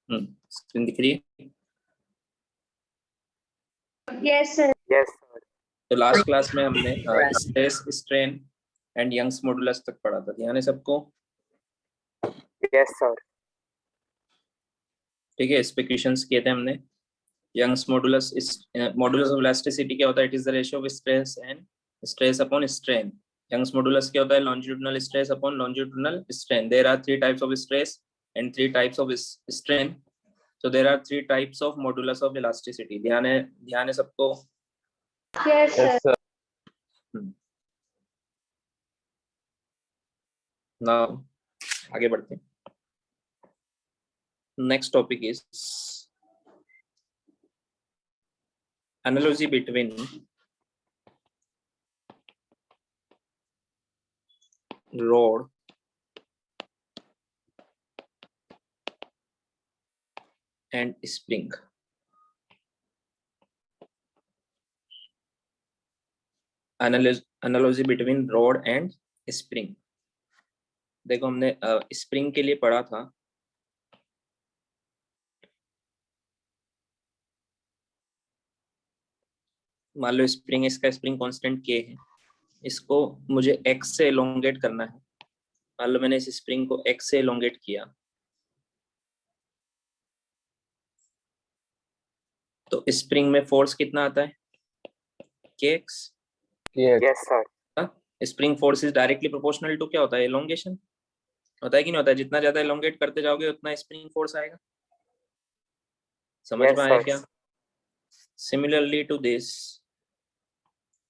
Screen दिख रही है? Yes sir. तो लास्ट क्लास में हमने stress, strain and Young's modulus तक पढ़ा था, ध्यान है सबको? Yes sir. ठीक है, इस पे क्वेश्चंस किए थे हमने। Young's modulus, modulus of elasticity क्या होता है? It is the ratio of stress and stress upon strain. Young's modulus क्या होता है? Longitudinal stress upon longitudinal strain. There are 3 types of stress and 3 types of strain, so there are 3 types of modulus of elasticity। ध्यान है सबको? Yes sir. Now आगे बढ़ते हैं। Next topic is analogy between rod and spring। analogy between rod and spring। देखो हमने spring के लिए पढ़ा था। मान लो स्प्रिंग, इसका स्प्रिंग कांस्टेंट k है, इसको मुझे x से एलोंगेट करना है। मान लो मैंने इस स्प्रिंग को x से एलोंगेट किया, तो स्प्रिंग में फोर्स कितना आता है? kx। Yes sir. Spring force is directly proportional to क्या होता है? एलोंगेशन। होता है कि नहीं होता है? जितना ज्यादा एलोंगेट करते जाओगे उतना स्प्रिंग फोर्स आएगा। समझ में आया क्या? सिमिलरली टू दिस,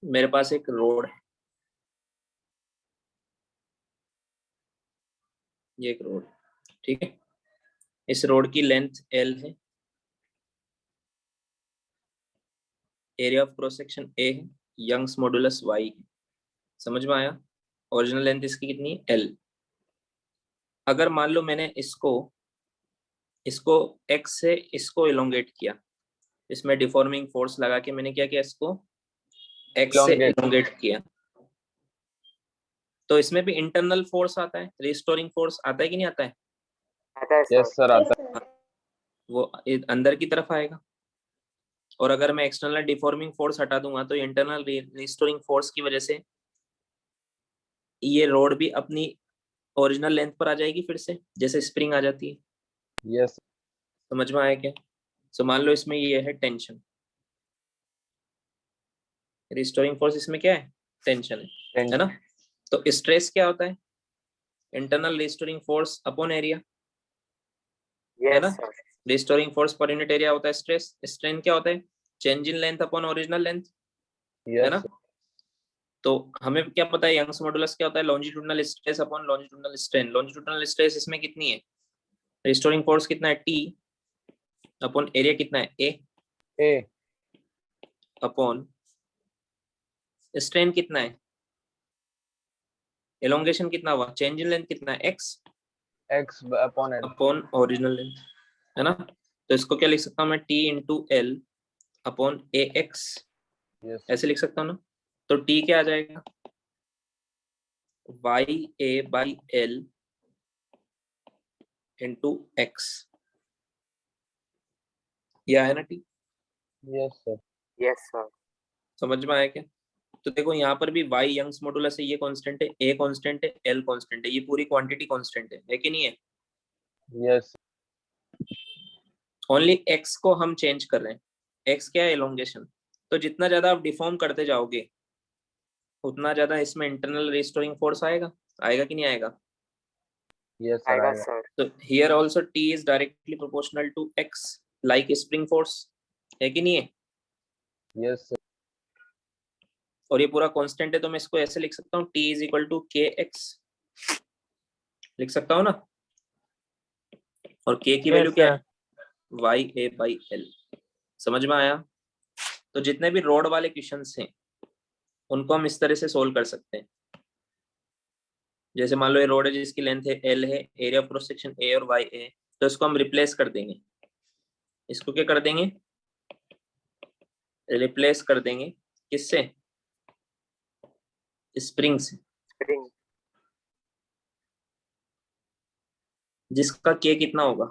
मेरे पास एक रोड है, ये एक रोड, ठीक है। इस रोड की लेंथ l है, area of cross section a है, यंग्स मॉडुलस y है। समझ में आया? ओरिजिनल लेंथ इसकी कितनी है? l। अगर मान लो मैंने इसको x से इसको एलोंगेट किया, इसमें डिफॉर्मिंग फोर्स लगा के मैंने क्या किया? इसको x से एलोंगेट किया, तो इसमें भी इंटरनल फोर्स आता है, रिस्टोरिंग फोर्स आता है कि नहीं आता है? यस सर, आता है। वो अंदर की तरफ आएगा। और अगर मैं एक्सटर्नल डिफॉर्मिंग फोर्स हटा दूंगा तो इंटरनल रिस्टोरिंग फोर्स की वजह से ये रोड भी अपनी ओरिजिनल लेंथ पर आ जाएगी फिर से, जैसे स्प्रिंग आ जाती है। यस। समझ में आया क्या? सो मान लो इसमें ये है टेंशन, रिस्टोरिंग फोर्स इसमें क्या है? टेंशन है ना? तो स्ट्रेस क्या होता है? Internal restoring force upon area, है ना? Restoring force per unit area होता है स्ट्रेस। स्ट्रेन क्या होता है? Change in length upon original length, है ना? तो हमें क्या पता है यंग्स मॉडुलस क्या होता है? Longitudinal stress upon longitudinal strain. Longitudinal stress इसमें कितनी है? रिस्टोरिंग फोर्स कितना है? T अपॉन एरिया कितना है? A अपॉन स्ट्रेन कितना है? एलोंगेशन कितना हुआ? चेंज इन लेंथ कितना है? x अपॉन ओरिजिनल लेंथ, है ना? तो इसको क्या लिख सकता हूँ मैं? T into L upon AX, ऐसे लिख सकता हूँ ना? तो T क्या आ जाएगा? YA/L इंटू X, यह है ना T? Yes sir. समझ में आया क्या? तो देखो यहाँ पर भी y यंग्स मॉडुलस है, ये कांस्टेंट है, a कांस्टेंट है, l कांस्टेंट है, ये पूरी क्वांटिटी कांस्टेंट है कि नहीं है? यस। ओनली x को हम चेंज कर रहे हैं। x क्या है? एलोंगेशन। तो जितना ज्यादा आप डिफॉर्म करते जाओगे उतना ज्यादा इसमें इंटरनल रिस्टोरिंग फोर्स आएगा कि नहीं आएगा? Yes sir. तो here also t is directly proportional to x, like spring force, है कि नहीं है? Yes sir. और ये पूरा कांस्टेंट है, तो मैं इसको ऐसे लिख सकता हूँ, t is equal to kx, लिख सकता हूँ ना? और k की वैल्यू क्या है? YA/L। समझ में आया? तो जितने भी रोड वाले क्वेश्चंस हैं उनको हम इस तरह से सोल्व कर सकते हैं। जैसे मान लो ये रोड है जिसकी लेंथ है L है, area of cross section A और YA, तो इसको हम रिप्लेस कर देंगे। इसको क्या कर देंगे? रिप्लेस कर देंगे किससे? स्प्रिंग से, जिसका K कितना होगा?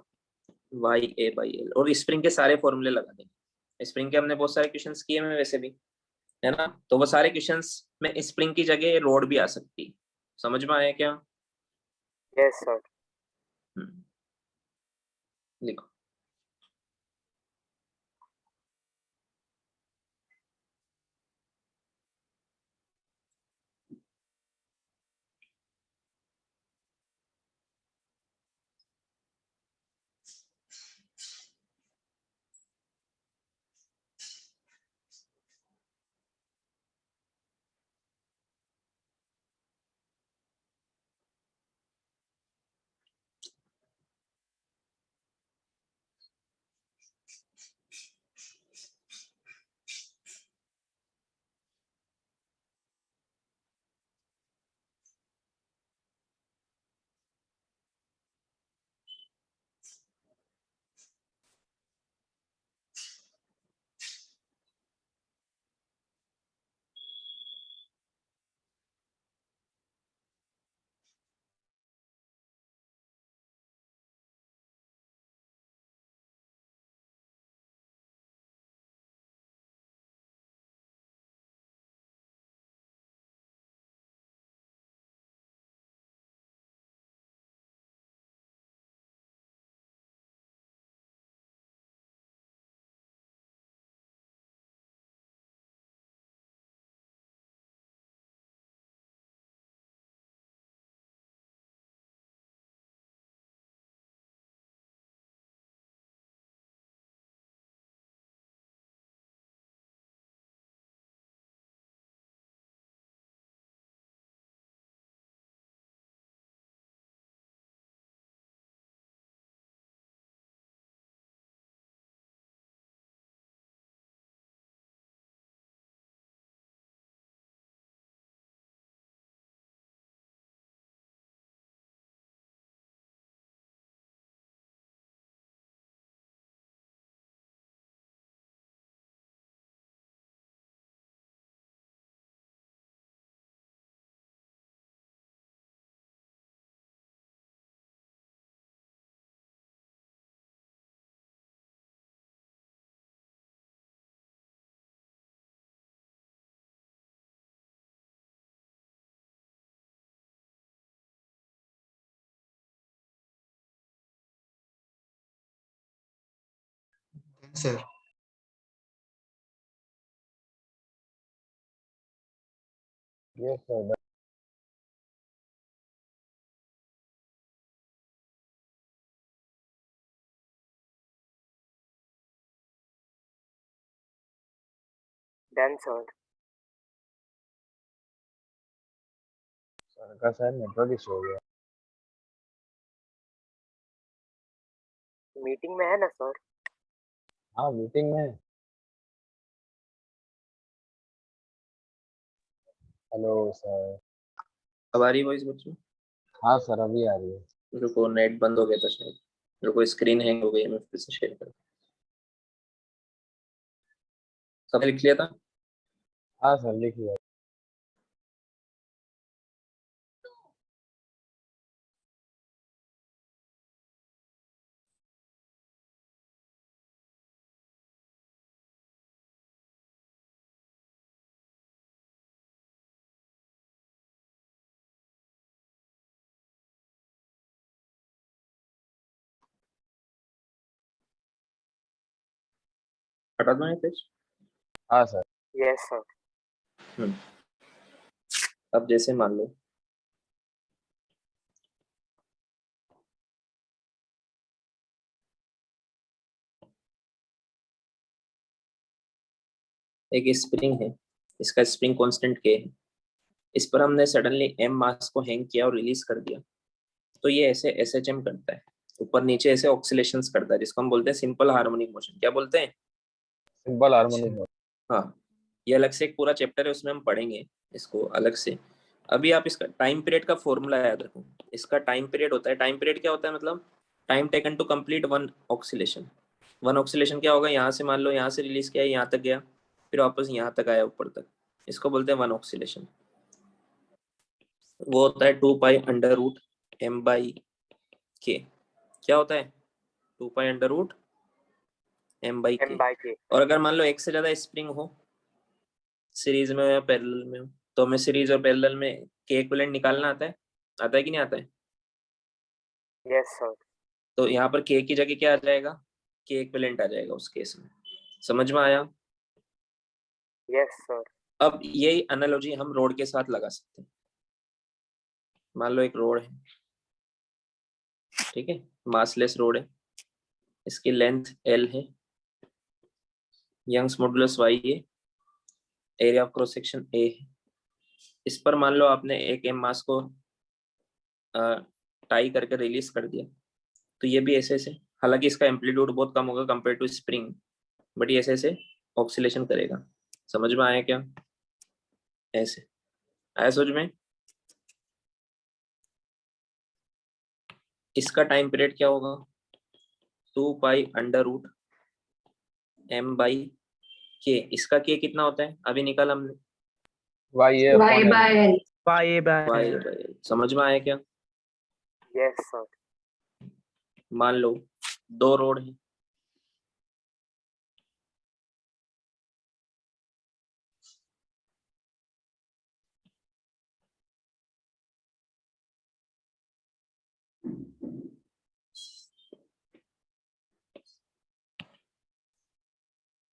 YA/L, और स्प्रिंग के सारे फॉर्मूले लगा देंगे। स्प्रिंग के हमने बहुत सारे क्वेश्चंस किए हैं वैसे भी, है ना, तो वो सारे क्वेश्चंस में स्प्रिंग की जगह रोड भी आ सकती है। समझ में आया क्या? Yes sir. लिखो। Sir Yes, sir. Done sir. Sir का शायद नेटवर्क इशू हो गया। मीटिंग में है ना सर? हाँ, मीटिंग में है। Hello sir. अब आ रही वॉइस बच्चों? हाँ सर, अभी आ रही है। रुको, नेट बंद हो गया था शायद। रुको, स्क्रीन हैंग हो गई, मैं फिर से शेयर कर। सब लिख लिया था? हाँ सर, लिख लिया। हटा दो ये पेज। हाँ सर। Yes sir. अब जैसे मान लो एक स्प्रिंग है, इसका स्प्रिंग कांस्टेंट K है, इस पर हमने सडनली M मास को हैंग किया और रिलीज कर दिया, तो ये ऐसे SHM करता है, ऊपर नीचे ऐसे ऑक्सीलेशंस करता है, जिसको हम बोलते हैं सिंपल हार्मोनिक मोशन। क्या बोलते हैं? Simple harmonic. हाँ, ये अलग से एक पूरा चैप्टर है, उसमें हम पढ़ेंगे इसको अलग से। अभी आप इसका टाइम पीरियड का फॉर्मूला याद रखो। इसका टाइम पीरियड होता है, टाइम पीरियड क्या होता है मतलब time taken to complete one oscillation. One oscillation क्या होगा, यहाँ से मान लो यहाँ से रिलीज किया, यहाँ तक गया, फिर वापस यहाँ तक आया ऊपर तक, इसको बोलते हैं वन ऑक्सीलेशन। वो होता है 2 पाई अंडर रूट M/K। क्या होता है? 2 pi under root m by M k। by K। और अगर मान लो एक से ज्यादा स्प्रिंग हो, सीरीज में हो या पैरेलल में हो, तो हमें सीरीज और पैरेलल में के इक्विवेलेंट निकालना आता है कि नहीं आता है? Yes sir। तो यहाँ पर के की जगह क्या आ जाएगा? के इक्विवेलेंट आ जाएगा उस केस में। समझ में आया? Yes sir। अब यही एनालॉजी हम रोड के साथ लगा सकते हैं। मान लो एक रोड है, ठीक है, मासलेस रोड है, इसकी लेंथ L है, यंग्स मॉडुलस Y है, area of cross section A है। इस पर मान लो आपने एक एम मास को टाई करके रिलीज कर दिया, तो ये भी ऐसे ऐसे, हालांकि इसका एम्पलीट्यूड बहुत कम होगा कंपेयर टू स्प्रिंग, बट ये ऐसे ऐसे ऑक्सीलेशन करेगा। समझ में आया क्या? ऐसे आया समझ में? इसका टाइम पीरियड क्या होगा? 2 pi under root m by k। इसका k कितना होता है अभी निकाल हमने? YA Y upon by L। L। y by L। समझ में आया क्या? Yes sir। मान लो 2 रोड है,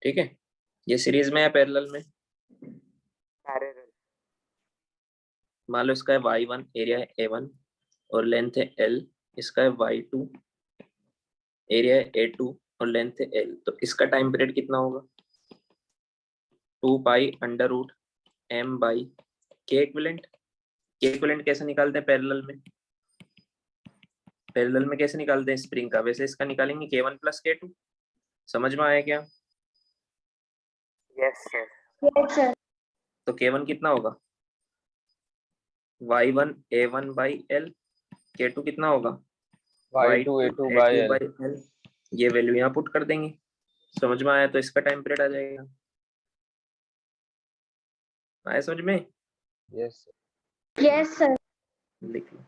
ठीक है, ये सीरीज में है पैरेलल में? Parallel। मान लो इसका है y1, एरिया है A1 और लेंथ है L, इसका है y2, एरिया है A2 और लेंथ है L। तो इसका टाइम पीरियड कितना होगा? 2 pi under root m by K equivalent. K equivalent कैसे निकालते हैं पैरेलल में? पैरेलल में कैसे निकालते हैं स्प्रिंग का? वैसे इसका निकालेंगे k1 प्लस k2। समझ में आया क्या? Yes sir। Yes sir। तो k1 कितना होगा? y1 a1 by l। k2 कितना होगा? Y2 A2 by a2 L। By l। ये वैल्यू यहाँ पुट कर देंगे। समझ में आया? तो इसका टाइम पीरियड आ जाएगा। आया समझ में? Yes sir। Yes sir। लिख लो।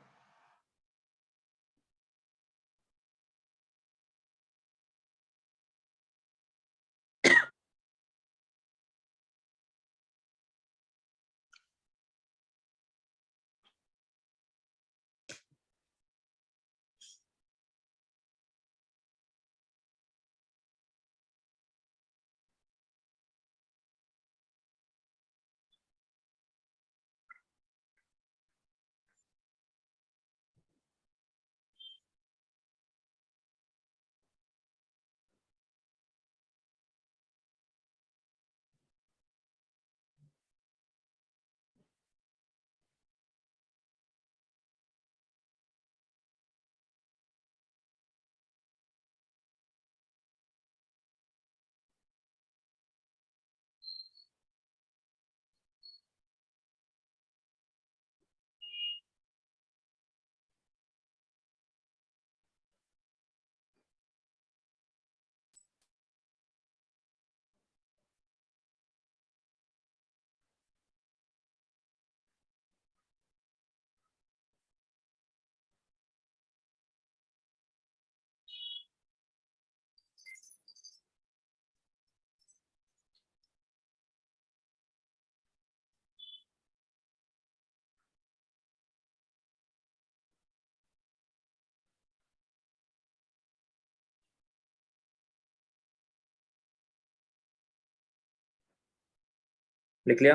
लिख लिया?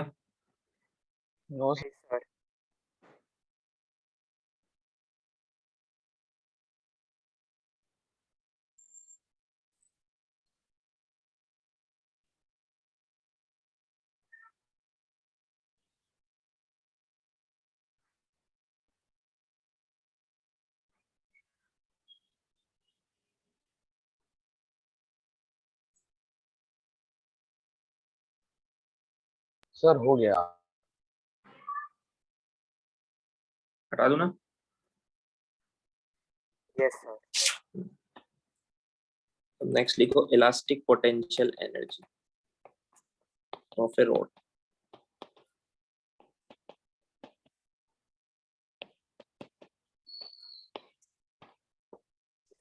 No sir। Yes sir। Sir हो गया। हटा दो ना? Yes sir। नेक्स्ट लिखो elastic potential energy of a road.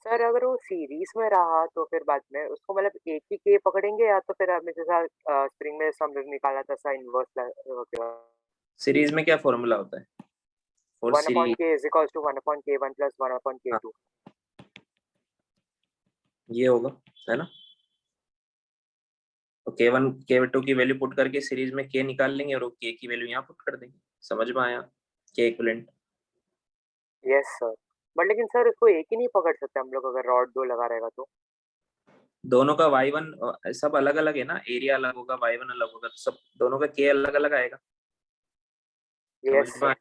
Sir अगर वो सीरीज में रहा तो फिर बाद में उसको मतलब एक ही के पकड़ेंगे या तो फिर हमें जैसा स्प्रिंग में सम निकाला था सा इनवर्स सीरीज में क्या फॉर्मूला होता है for 1 upon series? k is equals to 1 upon k1 plus 1 upon k2. ये होगा, है ना? तो k1 k2 की वैल्यू पुट करके सीरीज में k निकाल लेंगे और k की वैल्यू यहाँ पुट कर देंगे। समझ में आया? k equivalent. Yes sir. But लेकिन सर इसको एक ही नहीं पकड़ सकते हम लोग अगर रॉड दो लगा रहेगा तो। दोनों का y1 सब अलग अलग है ना, एरिया अलग होगा, y1 अलग होगा, तो सब दोनों का k अलग अलग आएगा। समझ यस में सर। आया?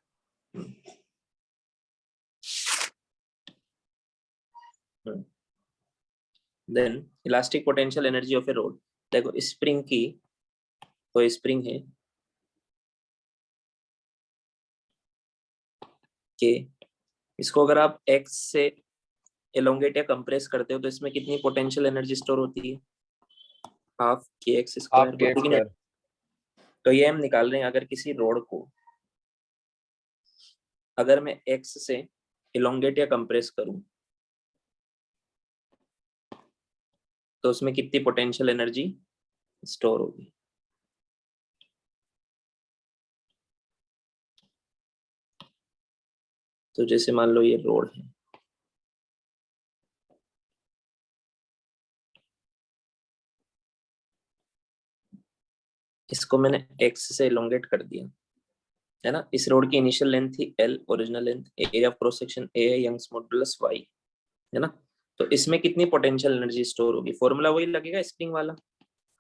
Then elastic potential energy of a rod. देखो स्प्रिंग की, तो स्प्रिंग है के, इसको अगर आप x से एलोंगेट या कंप्रेस करते हो तो इसमें कितनी पोटेंशियल एनर्जी स्टोर होती है? हाफ के एक्स हाफ स्क्वायर के होती है कि नहीं? स्क्वायर। तो ये हम निकाल रहे हैं, अगर किसी रोड को अगर मैं x से एलोंगेट या कंप्रेस करूं तो उसमें कितनी पोटेंशियल एनर्जी स्टोर होगी? तो जैसे मान लो ये रोड है, इसको मैंने x से एलोंगेट कर दिया, है ना? इस रोड की इनिशियल लेंथ थी l, original length, area of cross section a है, यंग्स मॉडुलस y, है ना? तो इसमें कितनी पोटेंशियल एनर्जी स्टोर होगी? फॉर्मूला वही लगेगा स्प्रिंग वाला,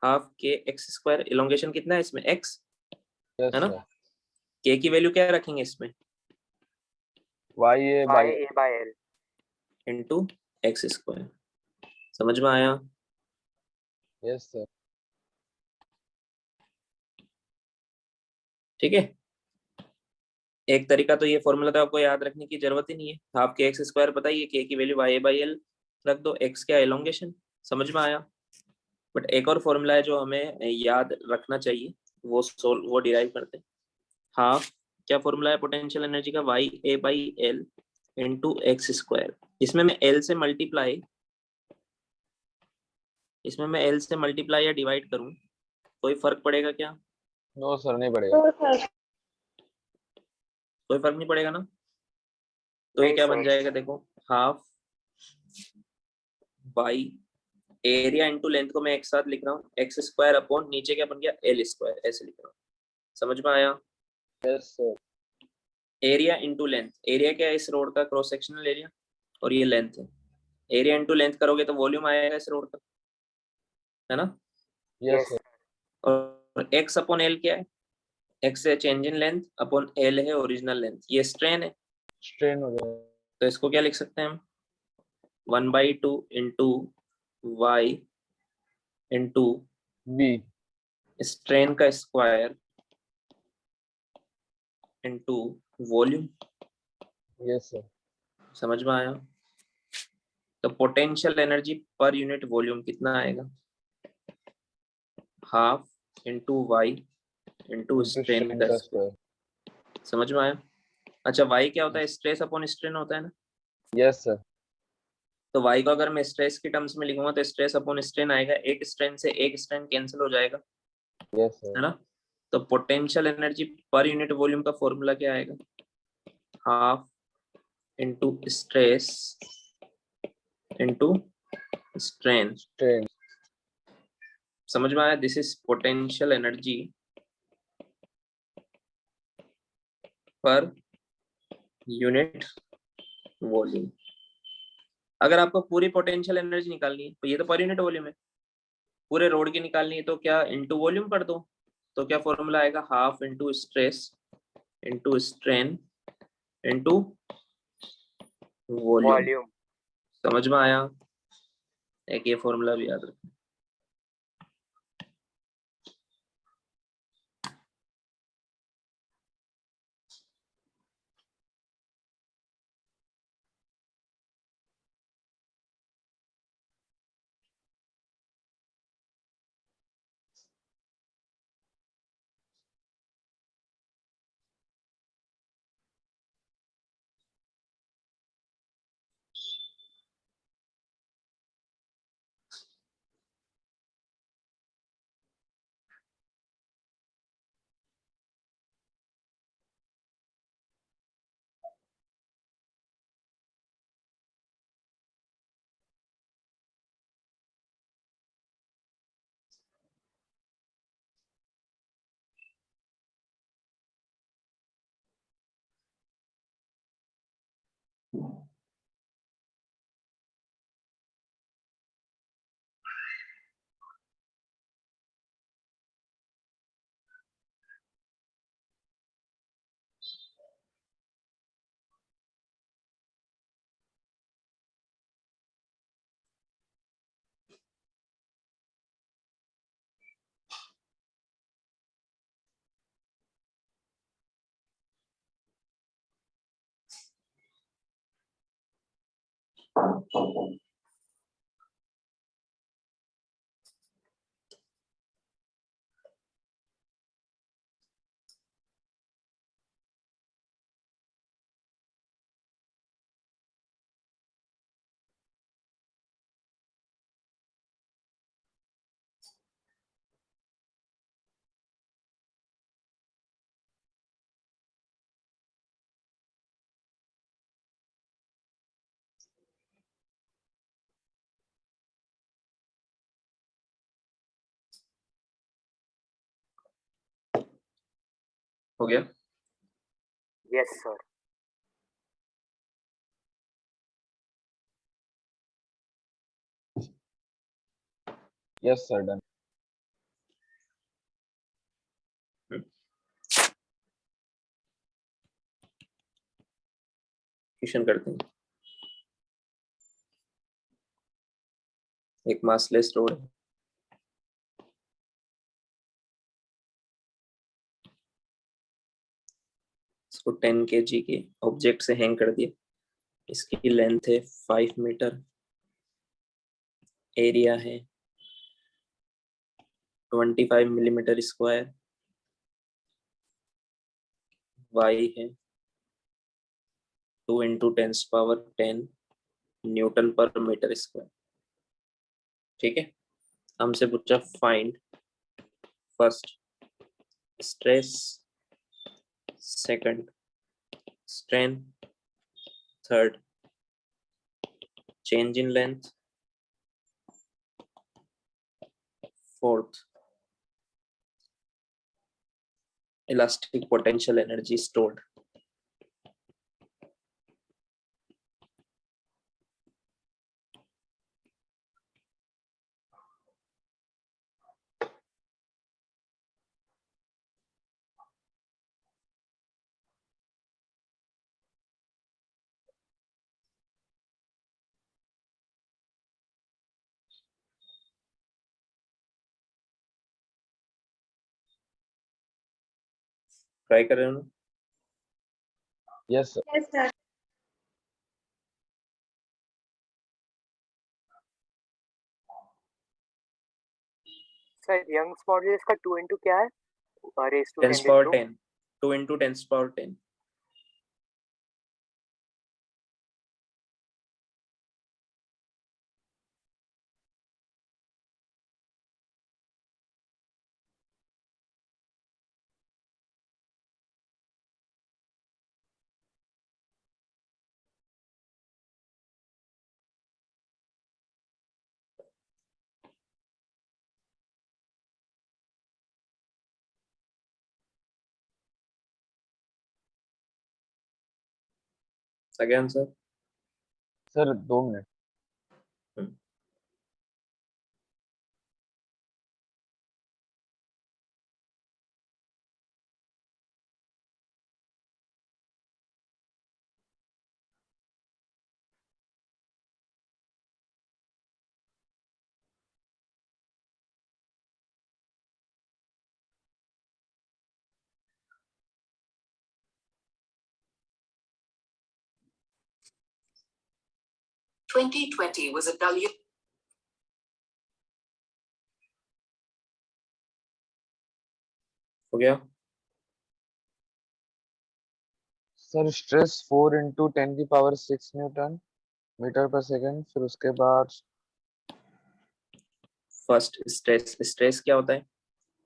हाफ के एक्स स्क्वायर। एलोंगेशन कितना है इसमें? x, यस है ना? सर। k की वैल्यू क्या रखेंगे इसमें? Y A by by A by L. Into X square. समझ में आया? Yes sir. ठीक है। एक तरीका तो ये फॉर्मूला तो आपको याद रखने की जरूरत ही नहीं है, हाफ के एक्स स्क्वायर पता ही है, के की वैल्यू वाई बाई एल रख दो, एक्स क्या एलोंगेशन। समझ में आया? बट एक और फॉर्मूला है जो हमें याद रखना चाहिए, वो डिराइव करते हैं। हाफ क्या फॉर्मूला है पोटेंशियल एनर्जी का? Y A by L into X square. इसमें मैं एल से मल्टीप्लाई, इसमें मैं एल से मल्टीप्लाई या डिवाइड करूं, कोई फर्क पड़ेगा क्या? नो सर, नहीं पड़ेगा। No, sir. कोई फर्क नहीं पड़ेगा ना? तो ये नहीं क्या बन सर। जाएगा देखो, half by area into length को मैं एक साथ लिख रहा हूँ, एक्स स्क्वायर अपॉन नीचे क्या बन गया, एल स्क्वायर, ऐसे लिख रहा हूँ। समझ में आया? Yes sir. Area into length, area क्या है इस रोड का? क्रॉस सेक्शनल एरिया, और ये लेंथ है। एरिया इंटू लेंथ करोगे तो वॉल्यूम आएगा इस रोड का, है ना? Yes yes sir. और एक्स अपॉन एल क्या है? एक्स है change in length, upon L है ओरिजिनल लेंथ, ये स्ट्रेन है। स्ट्रेन हो गया। तो इसको क्या लिख सकते हैं हम? 1/2 into Y into B. Strain का square into volume. Yes sir. समझ में आया? तो पोटेंशियल एनर्जी पर यूनिट वॉल्यूम कितना आएगा? Half into Y into into strain strain का का स्क्वायर। स्क्वायर। समझ में आया? अच्छा, वाई क्या होता है? स्ट्रेस अपॉन स्ट्रेन होता है ना? Yes sir. तो वाई को अगर मैं स्ट्रेस की टर्म्स में लिखूंगा तो स्ट्रेस अपॉन स्ट्रेन आएगा, एक स्ट्रेन से एक स्ट्रेन कैंसिल हो जाएगा, यस सर। है ना? तो पोटेंशियल एनर्जी पर यूनिट वॉल्यूम का फॉर्मूला क्या आएगा? Half into stress into strain. Strain. समझ में आया? दिस इज पोटेंशियल एनर्जी पर यूनिट वॉल्यूम। अगर आपको पूरी पोटेंशियल एनर्जी निकालनी है तो ये तो पर यूनिट वॉल्यूम है, पूरे रोड की निकालनी है तो क्या इंटू वॉल्यूम कर दो। तो क्या फॉर्मूला आएगा? Half into stress into strain into volume. Volume. समझ में आया? एक ये फॉर्मूला भी याद रखना। हो गया? Yes, sir. Yes, sir. Done. Question करते हैं। एक मासलेस रोड है, इसको 10 kg के ऑब्जेक्ट से हैंग कर दिया। इसकी लेंथ है 5 मीटर, एरिया है 25 मिलीमीटर स्क्वायर, वाई है 2 × 10⁻10 न्यूटन पर मीटर स्क्वायर। ठीक है, हमसे पूछा find first stress, second strain, third change in length, fourth elastic potential energy stored. Try कर रहे हो ना? Yes, sir. Yes, sir. Sir, Young's modulus का 2 into क्या है? Raised to 10 10⁻10 into 2 × 10⁻10 सही answer. Sir, 2 minutes. (2020 was a dull year. हो गया? Sir, stress 4 into 10⁻6 Newton metre पर सेकंड। फिर उसके बाद फर्स्ट स्ट्रेस क्या होता है?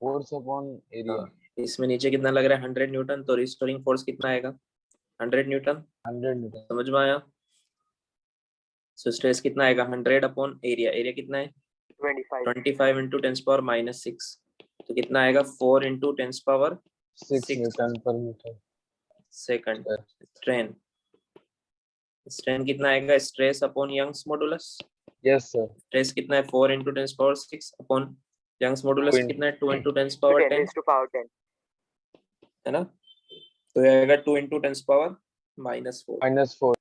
Force upon area. इसमें नीचे कितना लग रहा है? 100 न्यूटन। तो रिस्टोरिंग फोर्स कितना आएगा? 100 न्यूटन। 100 न्यूटन। समझ में आया? सो स्ट्रेस कितना आएगा? 100 अपॉन एरिया। एरिया कितना है? 25 × 10⁻6। तो कितना आएगा? 4 × 6 10⁻6 न्यूटन पर मीटर सेकंड। स्क्वायर। स्ट्रेन कितना आएगा? Stress upon Young's modulus. Yes sir. Stress कितना है? 4 × 10⁻6 अपॉन यंग्स मॉडुलस कितना है? 2 × 10 10⁻10 to power 10. है ना? तो ये आएगा 2 × 10⁻4। -4।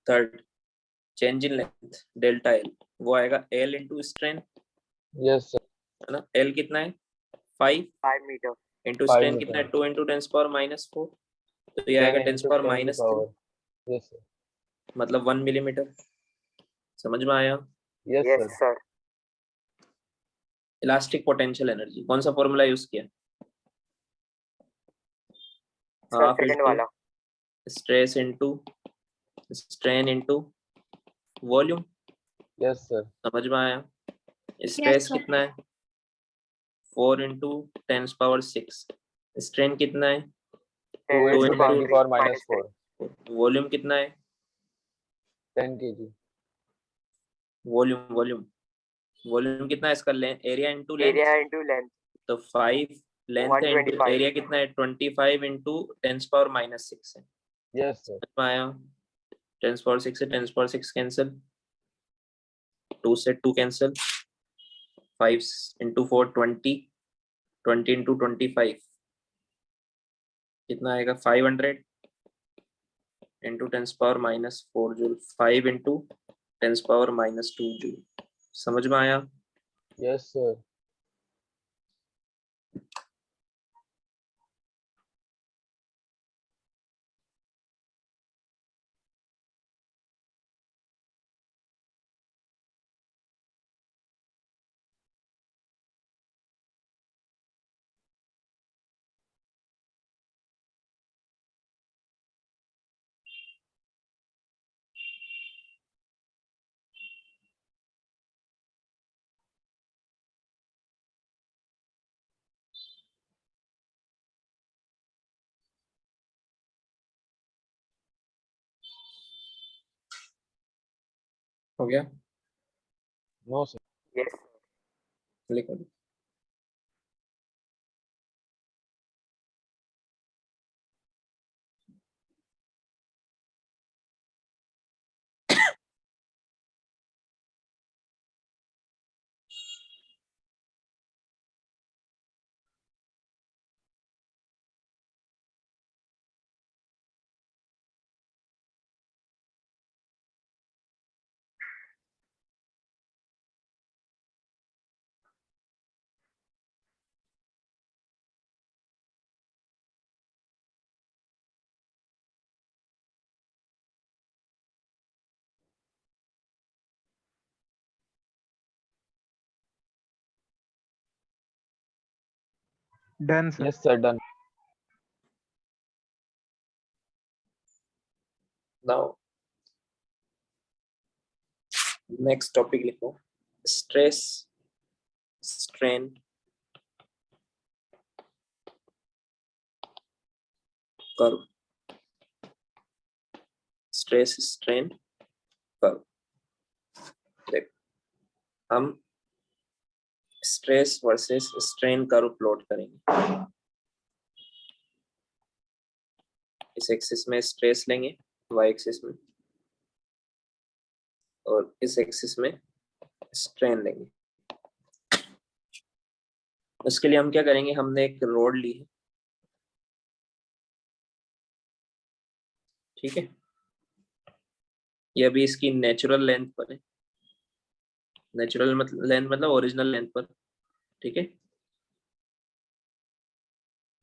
Third change in length delta L, वो आएगा L into strain, yes sir. है ना? एल कितना है? 5 meter. इंटू 5 स्ट्रेन कितना है? मीटर। 2 × 10⁻⁴। तो ये आएगा 10⁻³ यस सर। मतलब 1 मिलीमीटर। समझ में आया? Yes yes sir. Sir. Elastic potential energy कौन सा फॉर्मूला यूज किया? सर हाफ सेकंड इनटू वाला। Stress into strain into volume. Yes sir. समझ में आया? Yes, stress sir. कितना है? 4 इंटू 10⁻6। स्ट्रेन कितना है? 2 2 into 10 into की power -4 वॉल्यूम कितना है? 10 kg। वॉल्यूम वॉल्यूम वॉल्यूम कितना है इसका? Area into length. Area into length तो 5 लेंथ है इंटू 125। एरिया कितना है? 25 इंटू 10⁻6 है। Yes sir. समझ में आया? 10⁻6 से 10⁻6 कैंसिल, 2 से 2 कैंसिल, 5 इंटू 4 20, 20 इंटू 25 कितना आएगा? 500 इंटू 10⁻⁻4 जूल, 5 इंटू 10⁻⁻2 जूल। समझ में आया? Yes sir. हो गया? No sir. यस लिखो। Done, sir. Yes sir done. Now next topic लिखो, stress strain curve. Stress strain curve. देख, हम stress versus strain curve plot करेंगे। इस एक्सिस में स्ट्रेस लेंगे, वाई एक्सिस में, और इस एक्सिस में स्ट्रेन लेंगे। उसके लिए हम क्या करेंगे? हमने एक रोड ली है, ठीक है? ये अभी इसकी नेचुरल लेंथ पर है, नेचुरल लेंथ मतलब ओरिजिनल लेंथ पर, ठीक है?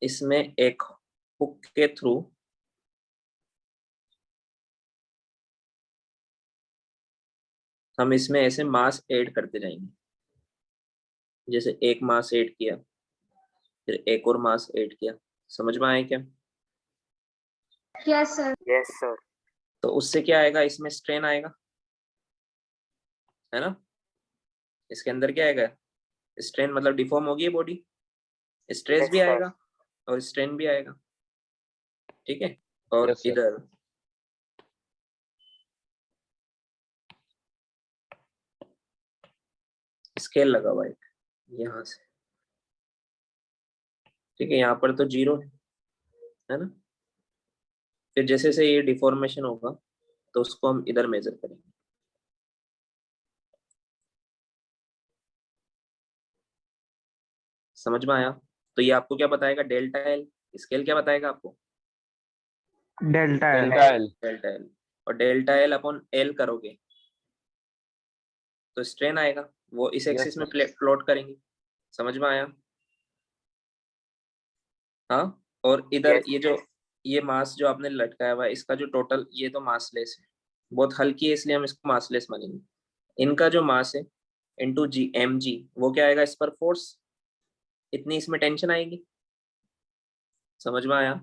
इसमें एक हुक के थ्रू हम इसमें ऐसे मास ऐड करते जाएंगे। जैसे एक मास ऐड किया, फिर एक और मास ऐड किया। समझ में आया क्या? Yes, sir. Yes sir. तो उससे क्या आएगा? इसमें स्ट्रेन आएगा, है ना? इसके अंदर क्या आएगा? स्ट्रेन, मतलब डिफॉर्म होगी बॉडी, स्ट्रेस यस भी सर। आएगा और स्ट्रेन भी आएगा, ठीक है? और यस सर। इधर स्केल लगा हुआ है यहाँ से, ठीक है? यहाँ पर तो 0 है ना? फिर जैसे जैसे ये डिफॉर्मेशन होगा तो उसको हम इधर मेजर करेंगे। समझ में आया? तो ये आपको क्या बताएगा? Delta L. स्केल क्या बताएगा आपको? Delta L. Delta L. Delta L. और डेल्टा एल अपॉन एल करोगे तो स्ट्रेन आएगा, वो इस यस एक्सिस में सर। प्लॉट करेंगे। समझ में आया? हाँ। और इधर यस ये जो ये मास जो आपने लटकाया हुआ है, इसका जो टोटल, ये तो मास लेस है, बहुत हल्की है इसलिए हम इसको मासलेस मानेंगे। इनका जो मास है इंटू जी एम जी, वो क्या आएगा इस पर फोर्स, इतनी इसमें टेंशन आएगी। समझ में आया?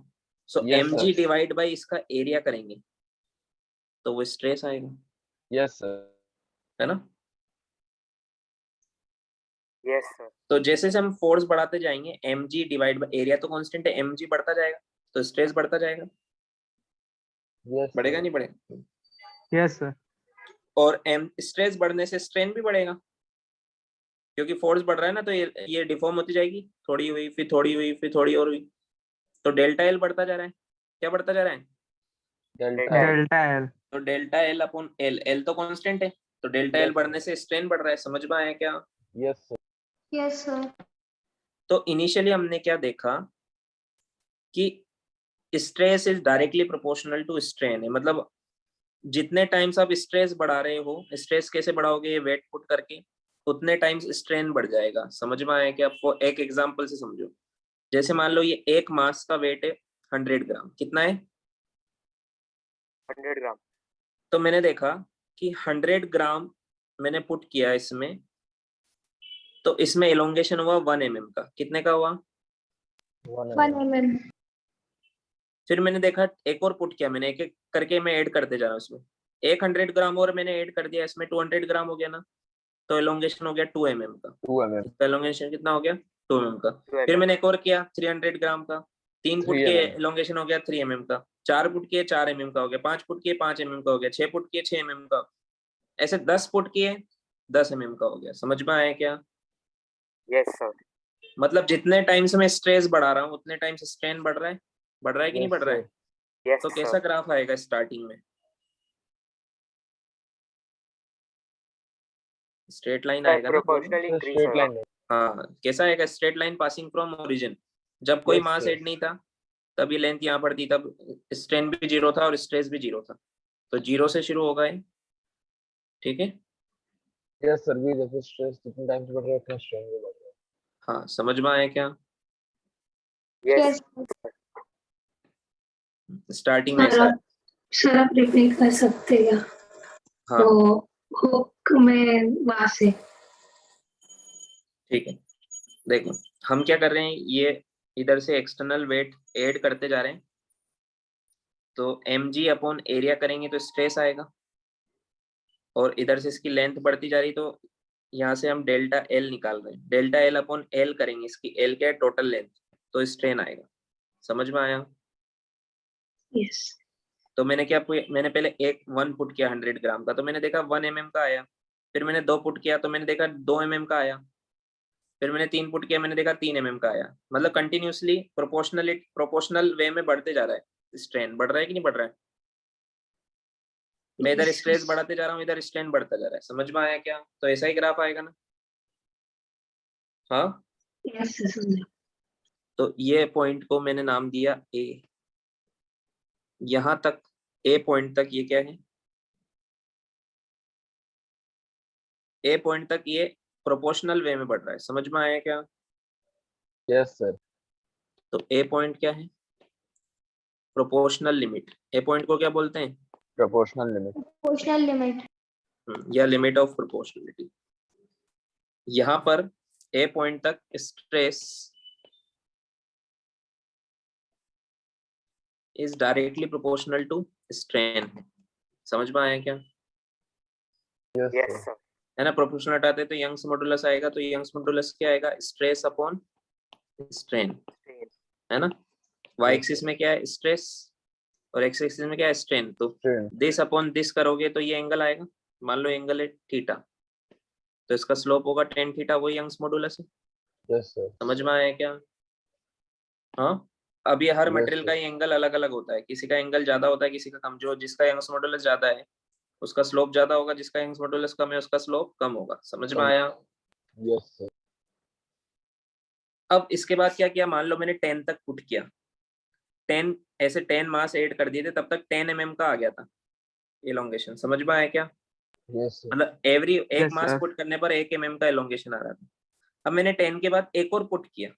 So Yes, M sir. G divide by इसका एरिया करेंगे तो वो स्ट्रेस आएगा, Yes, sir. है ना? Yes sir. तो जैसे से हम फोर्स बढ़ाते जाएंगे M G divide by area तो कांस्टेंट है, एम जी बढ़ता जाएगा तो स्ट्रेस बढ़ता जाएगा, Yes, बढ़ेगा sir. नहीं बढ़ेगा? Yes, sir. और एम स्ट्रेस बढ़ने से स्ट्रेन भी बढ़ेगा, क्योंकि फोर्स बढ़ रहा है ना, तो ये डिफॉर्म होती जाएगी, थोड़ी हुई फिर थोड़ी हुई फिर थोड़ी और हुई, तो डेल्टा एल बढ़ता जा रहा है। क्या बढ़ता जा रहा है? Delta. Delta L. तो delta L upon L, L तो कांस्टेंट है, तो डेल्टा एल Yes, बढ़ने से स्ट्रेन बढ़ रहा है। समझ में आया क्या? Yes, sir. Yes, sir. तो इनिशियली हमने क्या देखा कि stress is directly proportional to strain है, मतलब जितने टाइम्स आप स्ट्रेस बढ़ा रहे हो, स्ट्रेस कैसे बढ़ाओगे, ये वेट पुट करके, उतने टाइम्स स्ट्रेन बढ़ जाएगा। समझ में आया कि आपको एक एग्जांपल से समझो। जैसे मान लो ये एक मास का वेट है 100 ग्राम, कितना है? 100 ग्राम। तो मैंने देखा कि 100 ग्राम मैंने पुट किया इसमें, तो इसमें एलोंगेशन हुआ 1 mm का, कितने का हुआ? 1 mm. फिर मैंने देखा एक और पुट किया मैंने, एक एक करके मैं ऐड करते जा रहा हूँ उसमें, एक 100 ग्राम और मैंने ऐड कर दिया इसमें, 200 ग्राम हो गया ना, तो एलोंगेशन हो गया 2 mm का। 2 mm. इसका एलोंगेशन कितना हो गया? 2 mm का। 2 फिर mm। मैंने एक और किया 300 ग्राम का, 3 फुट 3 के mm. एलोंगेशन हो गया 3 mm का, 4 फुट के 4 mm का हो गया, 5 फुट के 5 mm का हो गया, 6 फुट के 6 mm का, ऐसे 10 फुट के 10 mm का हो गया। समझ में आया क्या? Yes sir. मतलब जितने टाइम से मैं स्ट्रेस बढ़ा रहा हूँ उतने टाइम से स्ट्रेन बढ़ रहा है, बढ़ रहा है कि नहीं Yes, बढ़ रहा है? sir. यस तो कैसा सर। ग्राफ आएगा स्टार्टिंग में? स्ट्रेट लाइन आएगा ना, बोलो। प्रोपोर्शनल Sir, इंक्रीज straight होगा। line. हाँ, कैसा आएगा? Straight line passing from origin. जब कोई Yes, मास sir. एड नहीं था तब ये लेंथ यहाँ पर थी, तब स्ट्रेन भी 0 था और स्ट्रेस भी 0 था, तो 0 से शुरू होगा ये, ठीक है? Yes, sir. भी जैसे stress जितने time से बढ़ रहा है उतना strain भी बढ़ रहा है. हाँ, समझ में आया क्या? यस। Yes. स्टार्टिंग में सर ऐसा है। आप सर आप रिपीट कर सकते हैं हाँ वो हुक में वहां से। ठीक है, देखो हम क्या कर रहे हैं, ये इधर से एक्सटर्नल वेट ऐड करते जा रहे हैं, तो mg अपॉन एरिया करेंगे तो स्ट्रेस आएगा, और इधर से इसकी लेंथ बढ़ती जा रही, तो यहाँ से हम डेल्टा एल निकाल रहे हैं, डेल्टा एल अपॉन एल करेंगे, इसकी एल क्या है? टोटल लेंथ, तो स्ट्रेन आएगा। समझ में आया? यस। तो मैंने क्या, मैंने पहले एक 1 पुट किया 100 ग्राम का, तो मैंने देखा 1 mm का आया, फिर मैंने 2 पुट किया तो मैंने देखा 2 mm का आया, फिर मैंने 3 पुट किया मैंने देखा 3 mm का आया, मतलब कंटिन्यूसली प्रोपोर्शनल वे में बढ़ते जा रहा है, स्ट्रेन बढ़ रहा है कि नहीं बढ़ रहा है? मैं इधर स्ट्रेस बढ़ाते जा रहा हूँ, इधर स्ट्रेन बढ़ता जा रहा है। समझ में आया क्या? तो ऐसा ही ग्राफ आएगा ना? हाँ, यस सर। तो ये पॉइंट को मैंने नाम दिया ए, यहां तक ए पॉइंट तक ये क्या है? ए पॉइंट तक ये प्रोपोर्शनल वे में बढ़ रहा है। समझ में आया क्या? Yes, sir. तो ए पॉइंट क्या है? Proportional limit. ए पॉइंट को क्या बोलते हैं? Proportional limit. Proportional limit. या लिमिट ऑफ प्रोपोर्शनलिटी। यहाँ पर ए पॉइंट तक stress is directly proportional to strain. समझ में आया क्या? Yes, yes sir. सर। है ना? प्रोपोर्शनल हटाते हैं तो यंग्स मॉडुलस आएगा, तो यंग्स मॉडुलस क्या आएगा? स्ट्रेस अपॉन स्ट्रेन, है ना? वाई एक्सिस में क्या है? स्ट्रेस, और एक्स एक्सिस में क्या है? स्ट्रेन। तो Strain. दिस अपॉन दिस करोगे तो ये एंगल आएगा, मान लो एंगल है थीटा, तो इसका स्लोप होगा tan थीटा, वही यंग्स मॉडुलस है। Yes, sir. समझ में आया क्या? हाँ, अब ये हर Yes, मटेरियल sir. का ही एंगल अलग अलग होता है, किसी का एंगल ज्यादा होता है किसी का कम, जो जिसका यंग्स मॉडुलस ज्यादा है उसका स्लोप ज्यादा होगा, जिसका यंग्स मॉडुलस कम है उसका स्लोप कम होगा। समझ में आया? Yes, sir. अब इसके बाद क्या किया, मान लो मैंने 10 तक पुट किया, 10 ऐसे 10 मास ऐड कर दिए थे, तब तक 10 mm का आ गया था एलोंगेशन। समझ में आया क्या? Yes, sir. मतलब एवरी एक Yes, मास sir. पुट करने पर 1 mm का एलोंगेशन आ रहा था। अब मैंने 10 के बाद एक और पुट किया,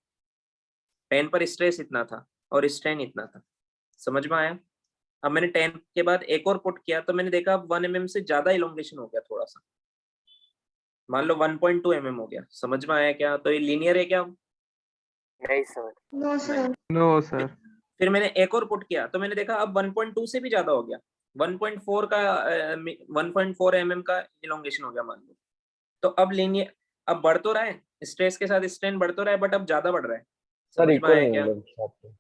10 पर स्ट्रेस इतना था और स्ट्रेन इतना था। समझ में आया? अब मैंने 10 के बाद एक और पुट किया तो मैंने देखा अब 1 mm से ज्यादा इलोंगेशन हो गया थोड़ा सा, मान लो 1.2 mm हो गया। समझ में आया क्या? तो ये लीनियर है क्या? नहीं sir. No sir. No sir. फिर मैंने एक और पुट किया तो मैंने देखा अब 1.2 से भी ज्यादा हो गया, 1.4 का 1.4 mm का इलोंगेशन हो गया मान लो। तो अब लीनियर, अब बढ़ तो रहा है, स्ट्रेस के साथ स्ट्रेन बढ़ तो रहा है, बट अब ज्यादा बढ़ रहा है। सर समझ में इक्वल आया नहीं क्या? मतलब साथ में।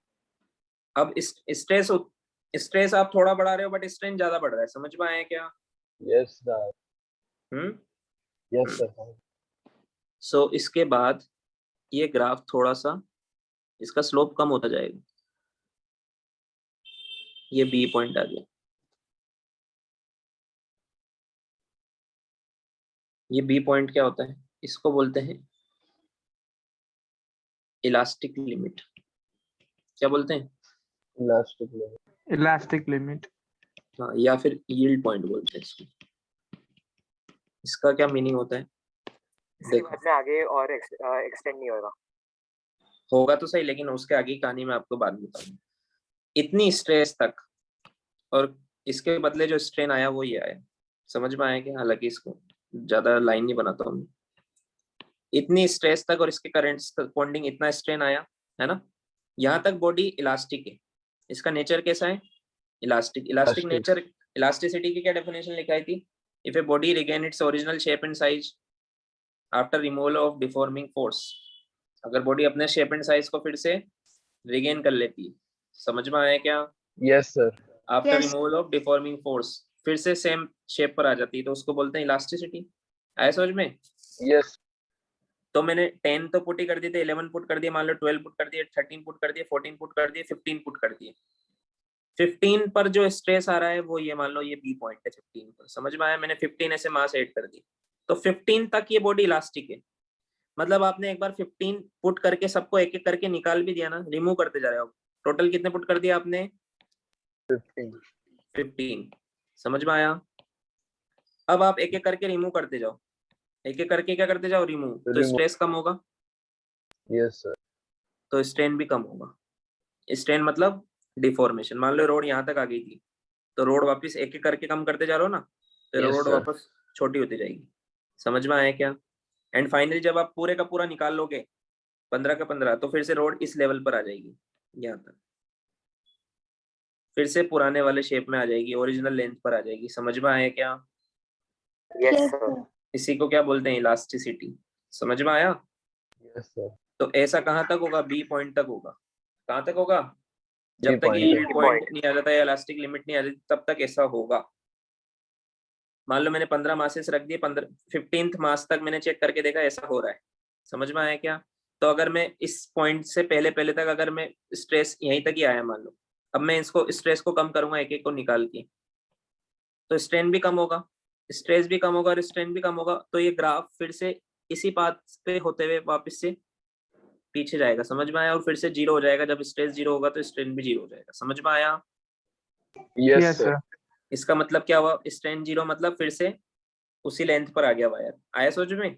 अब स्ट्रेस स्ट्रेस आप थोड़ा बढ़ा रहे हो बट स्ट्रेन ज्यादा बढ़ रहा है। समझ में आया क्या? Yes sir. Hmm. Yes sir. So इसके बाद ये ग्राफ थोड़ा सा इसका स्लोप कम होता जाएगा। ये बी पॉइंट आ गया। ये बी पॉइंट क्या होता है? इसको बोलते हैं इलास्टिक लिमिट। क्या बोलते हैं? Elastic level. Elastic limit. हाँ, या फिर यील्ड पॉइंट बोलते हैं इसको। इसका क्या मीनिंग होता है? इसके देखो, बाद में आगे और एक्सटेंड नहीं होगा। होगा तो सही, लेकिन उसके आगे की कहानी मैं आपको बाद में बताऊंगा। इतनी स्ट्रेस तक और इसके बदले जो स्ट्रेन आया वो ये आया। समझ में आया कि हालांकि इसको ज्यादा लाइन नहीं बनाता हूँ। इतनी स्ट्रेस तक और इसके करंट करस्पॉन्डिंग इतना स्ट्रेन आया, है ना? यहाँ तक बॉडी इलास्टिक है। इसका नेचर कैसा है? Elastic. Elastic Elastic. Nature, elasticity की क्या डेफिनेशन लिखाई थी? If a body regain its original shape and size after removal of deforming force. अगर बॉडी अपने शेप एंड साइज को फिर से रिगेन कर लेती है। समझ में आया क्या? Yes sir. After Yes. Removal of deforming force फिर से सेम शेप पर आ जाती है तो उसको बोलते हैं इलास्टिसिटी। आया समझ में? यस। तो मैंने 10 तो पुट ही कर दिए थे, 11 पुट कर दिए, मान लो 12 पुट कर दिए, 13 पुट कर दिए, 14 पुट कर दिए, 15 पुट कर दिए। 15 पर जो स्ट्रेस आ रहा है वो ये मान लो ये बी पॉइंट है 15 पर। समझ में आया? मैंने 15 ऐसे मास ऐड कर दी तो 15 तक ये बॉडी इलास्टिक है। मतलब आपने एक बार 15 पुट करके सबको एक एक करके निकाल भी दिया ना, रिमूव करते जा रहे हो। टोटल कितने पुट कर दिया आपने? 15। 15। समझ में आया? अब आप एक एक करके रिमूव करते जाओ, एक एक करके क्या करते जाओ? रिमूव। तो Remove. स्ट्रेस कम होगा यस सर। तो स्ट्रेन भी कम होगा। स्ट्रेन मतलब डिफॉर्मेशन। मान लो रोड यहाँ तक आ गई थी तो रोड वापस एक एक करके कम करते जा रहे हो ना, तो Yes, रोड sir. वापस छोटी होती जाएगी। समझ में आया क्या? एंड फाइनली जब आप पूरे का पूरा निकाल लोगे 15 का 15 तो फिर से रोड इस लेवल पर आ जाएगी, यहाँ तक फिर से पुराने वाले शेप में आ जाएगी, ओरिजिनल लेंथ पर आ जाएगी। समझ में आया क्या? Yes Yes, sir. sir. इसी को क्या बोलते हैं? इलास्टिसिटी। समझ में आया? Yes sir. तो ऐसा कहाँ तक होगा? बी पॉइंट तक होगा। कहाँ तक होगा? जब तक point ये तक। यील्ड पॉइंट नहीं आ जाता है, इलास्टिक लिमिट नहीं आ जाती, तब तक ऐसा होगा। मान लो मैंने 15 मासेस रख दिए, 15th मास तक मैंने चेक करके देखा ऐसा हो रहा है। समझ में आया क्या? तो अगर मैं इस पॉइंट से पहले पहले तक अगर मैं स्ट्रेस यहीं तक ही आया मान लो, अब मैं इसको स्ट्रेस को कम करूंगा एक एक को निकाल के, तो स्ट्रेन भी कम होगा, स्ट्रेस भी कम होगा और स्ट्रेन भी कम होगा। तो ये ग्राफ फिर से इसी पाथ पे होते हुए वापस से पीछे जाएगा। समझ में आया? और फिर से जीरो हो जाएगा। जब स्ट्रेस जीरो होगा तो स्ट्रेन भी जीरो हो जाएगा। समझ में आया? Yes yes sir. सर। इसका मतलब क्या हुआ? स्ट्रेन जीरो मतलब फिर से उसी लेंथ पर आ गया वायर। आया समझ में?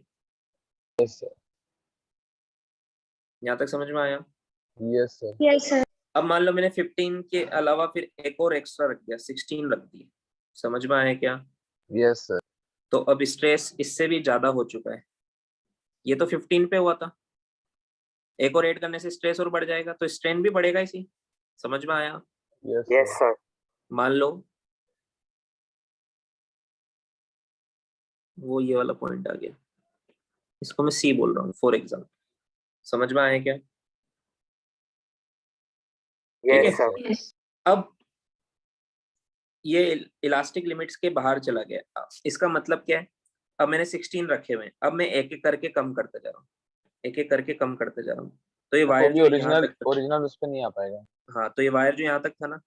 Yes sir. यहाँ तक समझ में आया? Yes sir. Yes, sir. अब मान लो मैंने 15 के अलावा फिर एक और एक्स्ट्रा रख दिया, 16 रख दिया। समझ में आया क्या? Yes sir. तो अब स्ट्रेस इससे भी ज्यादा हो चुका है। ये तो 15 पे हुआ था, एक और ऐड करने से स्ट्रेस और बढ़ जाएगा तो स्ट्रेन भी बढ़ेगा इसी। समझ में आया? Yes yes sir. सर। मान लो वो ये वाला पॉइंट आ गया, इसको मैं सी बोल रहा हूँ फॉर एग्जाम्पल। समझ में आया क्या? ठीक है। Yes sir. Yes. अब ये इलास्टिक लिमिट्स के बाहर चला गया। इसका मतलब क्या है? अब मैंने 16 रखे हुए हैं, अब मैं एक एक करके कम करते जा रहा हूँ, एक एक करके कम करते जा रहा हूँ। तो ये तो वायर भी जो यहाँ ओरिजिनल तक, ओरिजिनल उस पे नहीं आ पाएगा। हाँ तो ये वायर जो यहाँ तक था ना,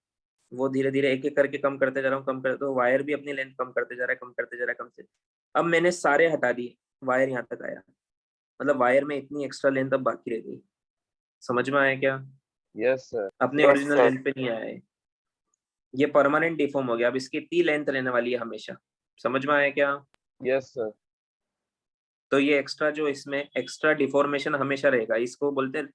वो धीरे धीरे एक एक करके कम करते जा रहा हूँ, कम करते, तो वायर भी अपनी लेंथ कम करते जा रहा है, कम करते जा रहा है, कम से। अब मैंने सारे हटा दिए, वायर यहाँ तक आया, मतलब वायर में इतनी एक्स्ट्रा लेंथ अब बाकी रह गई। समझ में आया क्या? Yes sir. अपने Yes, ओरिजिनल sir. लेंथ पे नहीं आया है, ये परमानेंट डिफॉर्म हो गया। अब इसकी इतनी लेंथ रहने वाली है हमेशा। समझ में आया क्या? Yes sir. तो ये एक्स्ट्रा जो इसमें एक्स्ट्रा डिफॉर्मेशन हमेशा रहेगा, इसको बोलते हैं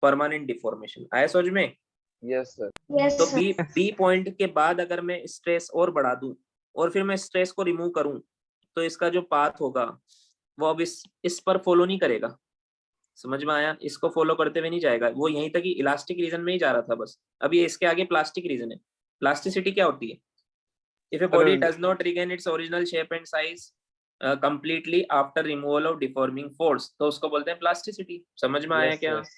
परमानेंट डिफॉर्मेशन। आया समझ में? Yes sir. Yes, तो sir. बी पॉइंट के बाद अगर मैं स्ट्रेस और बढ़ा दूं और फिर मैं स्ट्रेस को रिमूव करूं तो इसका जो पाथ होगा वो अब इस पर फॉलो नहीं करेगा। समझ में आया? इसको फॉलो करते हुए नहीं जाएगा, वो यहीं तक ही इलास्टिक रीजन में ही जा रहा था बस। अब ये इसके आगे प्लास्टिक रीजन है। प्लास्टिसिटी क्या होती है? If a body does not regain its original shape and size completely after removal of deforming force, तो उसको बोलते हैं प्लास्टिसिटी। समझ में आया Yes, क्या? yes.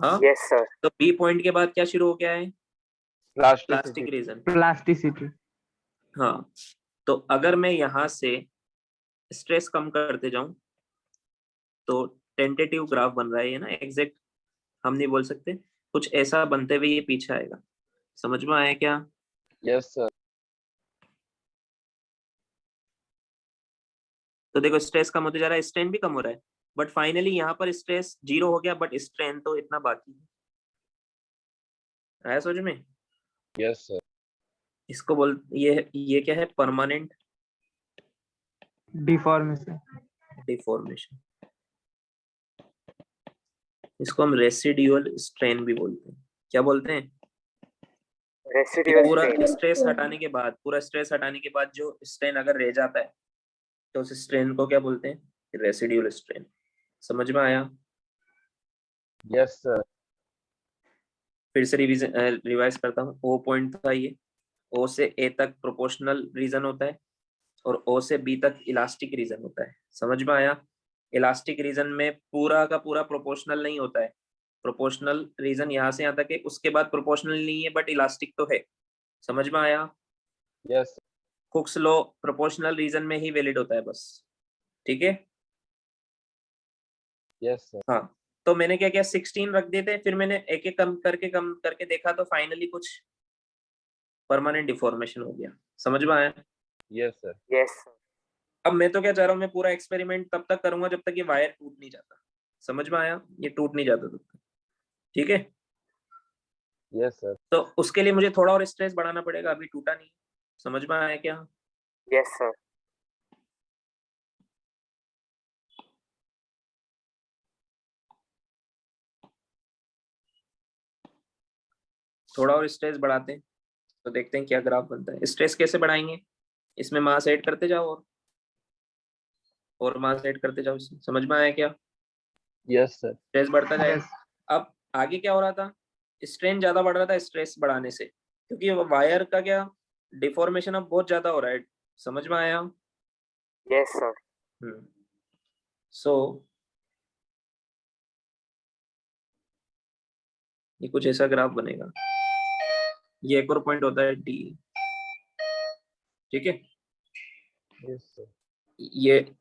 हाँ, यस सर। तो बी पॉइंट के बाद क्या शुरू हो गया है? Plasticity. Plastic region. प्लास्टिसिटी। हाँ, तो अगर मैं यहाँ से स्ट्रेस कम करते जाऊं तो टेंटेटिव ग्राफ बन रहा है ये ना, एग्जैक्ट हम नहीं बोल सकते, कुछ ऐसा बनते हुए ये पीछे आएगा। समझ में आया क्या? Yes sir. तो देखो स्ट्रेस कम होते जा रहा है, स्ट्रेन भी कम हो रहा है, बट फाइनली यहाँ पर स्ट्रेस 0 हो गया, बट स्ट्रेन तो इतना बाकी है। आया समझ में? Yes sir. इसको बोल ये क्या है? Permanent deformation. डिफॉर्मेशन। इसको हम रेसिडुअल स्ट्रेन भी बोलते हैं। क्या बोलते हैं? रेसिडुअल पूरा स्ट्रेन। स्ट्रेस हटाने के बाद, पूरा स्ट्रेस हटाने के बाद जो स्ट्रेन अगर रह जाता है तो उस स्ट्रेन को क्या बोलते हैं? Residual strain. समझ में आया? Yes sir. फिर से रिवाइज करता हूँ। ओ पॉइंट था ये, ओ से ए तक प्रोपोर्शनल रीजन होता है और ओ से बी तक इलास्टिक रीजन होता है। समझ में आया? इलास्टिक रीजन में पूरा का पूरा प्रोपोर्शनल नहीं होता है। प्रोपोर्शनल रीजन यहाँ से यहाँ तक है, उसके बाद प्रोपोर्शनल नहीं है बट इलास्टिक तो है। समझ में आया? Yes. Hooke's law proportional region में ही वैलिड होता है बस। ठीक है? Yes sir. हाँ, तो मैंने क्या किया, 16 रख दिए थे, फिर मैंने एक एक कम करके देखा तो फाइनली कुछ परमानेंट डिफॉर्मेशन हो गया। समझ में आया? Yes sir. Yes sir. अब मैं तो क्या चाह रहा हूँ, मैं पूरा एक्सपेरिमेंट तब तक करूंगा जब तक ये वायर टूट नहीं जाता। समझ में आया? ये टूट नहीं जाता तब तक। ठीक है? Yes sir. तो उसके लिए मुझे थोड़ा और स्ट्रेस बढ़ाना पड़ेगा, अभी टूटा नहीं। समझ में आया क्या? Yes sir. थोड़ा और स्ट्रेस बढ़ाते हैं तो देखते हैं क्या ग्राफ बनता है। स्ट्रेस कैसे बढ़ाएंगे? इसमें मास ऐड करते जाओ और मास ऐड करते जाओ इसमें। समझ में आया क्या? Yes sir. स्ट्रेस बढ़ता जाएगा। Yes. अब आगे क्या हो रहा था? स्ट्रेन ज्यादा बढ़ रहा था स्ट्रेस बढ़ाने से, क्योंकि वायर का क्या डिफॉर्मेशन अब बहुत ज्यादा हो रहा है। समझ में आया? Yes sir. सो ये कुछ ऐसा ग्राफ बनेगा। ये एक और पॉइंट होता है डी। ठीक है? Yes sir. ये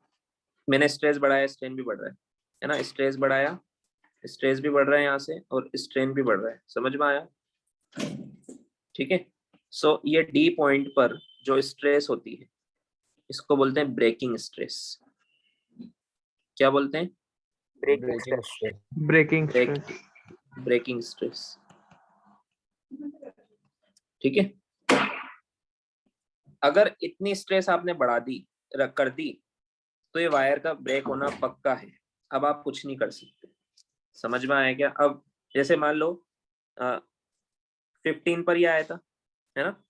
मैंने स्ट्रेस बढ़ाया, स्ट्रेन भी बढ़ रहा है ना? स्ट्रेस बढ़ाया, स्ट्रेस भी बढ़ रहा है यहाँ से और स्ट्रेन भी बढ़ रहा है। समझ में आया? ठीक है? सो ये डी पॉइंट पर जो स्ट्रेस होती है इसको बोलते हैं ब्रेकिंग स्ट्रेस। क्या बोलते हैं? Breaking Breaking stress. stress. Breaking Break- stress. Breaking stress. ठीक है? अगर इतनी स्ट्रेस आपने बढ़ा दी, कर दी, तो ये वायर का ब्रेक होना पक्का है। अब आप कुछ नहीं कर सकते। समझ में आया क्या? अब जैसे मान लो 15 पर ये आया था, है ना?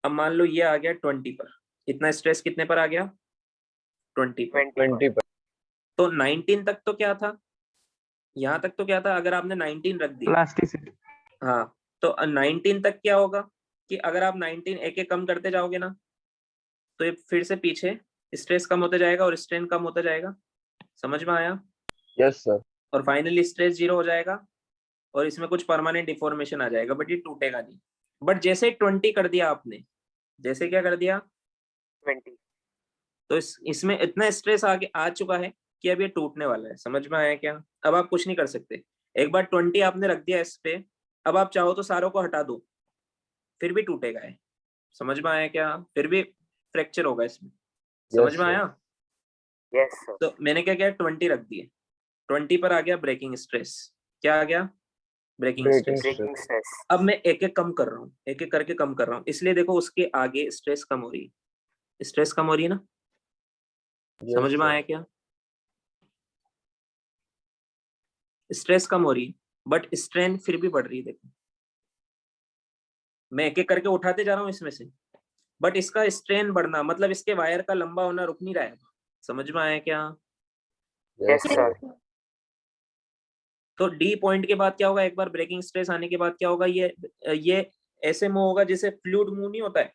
अब मान लो ये आ गया 20 पर। इतना स्ट्रेस कितने पर आ गया? 20 पर। 20 पर. तो 19 तक तो क्या था? यहाँ तक तो क्या था? अगर आपने 19 रख दी, प्लास्टिसिटी। हाँ, तो 19 तक क्या होगा कि अगर आप 19 एक एक कम करते जाओगे ना तो ये फिर से पीछे स्ट्रेस कम होता जाएगा और स्ट्रेन कम होता जाएगा। समझ में आया? Yes sir. और फाइनली स्ट्रेस 0 हो जाएगा और इसमें कुछ परमानेंट डिफॉर्मेशन आ जाएगा, बट ये टूटेगा नहीं। बट जैसे 20 कर दिया आपने, जैसे क्या कर दिया 20। तो इसमें इतना स्ट्रेस आ चुका है कि अब ये टूटने वाला है। समझ में आया क्या? अब आप कुछ नहीं कर सकते। एक बार 20 आपने रख दिया इस पे, अब आप चाहो तो सारों को हटा दो, फिर भी टूटेगा है। समझ में आया क्या? फिर भी फ्रैक्चर होगा इसमें। समझ Yes में sir. आया? Yes sir. तो मैंने क्या किया, 20 रख दिए। 20 पर आ गया ब्रेकिंग स्ट्रेस। क्या आ गया? Breaking Breaking stress. Breaking stress. अब मैं एक एक कम कर रहा हूँ, एक एक करके कम कर रहा हूँ, इसलिए देखो उसके आगे स्ट्रेस कम हो रही है। स्ट्रेस कम हो रही है ना? Yes समझ में sir. आया क्या? स्ट्रेस कम हो रही है, बट स्ट्रेन फिर भी बढ़ रही है। देखो मैं एक एक करके उठाते जा रहा हूँ इसमें से, बट इसका स्ट्रेन बढ़ना मतलब इसके वायर का लंबा होना रुक नहीं रहा है। समझ में आया क्या? Yes Yes, sir. sir. तो डी पॉइंट के बाद क्या होगा, एक बार ब्रेकिंग स्ट्रेस आने के बाद क्या होगा, ये ऐसे मूव होगा जैसे फ्लूइड मूव नहीं होता है।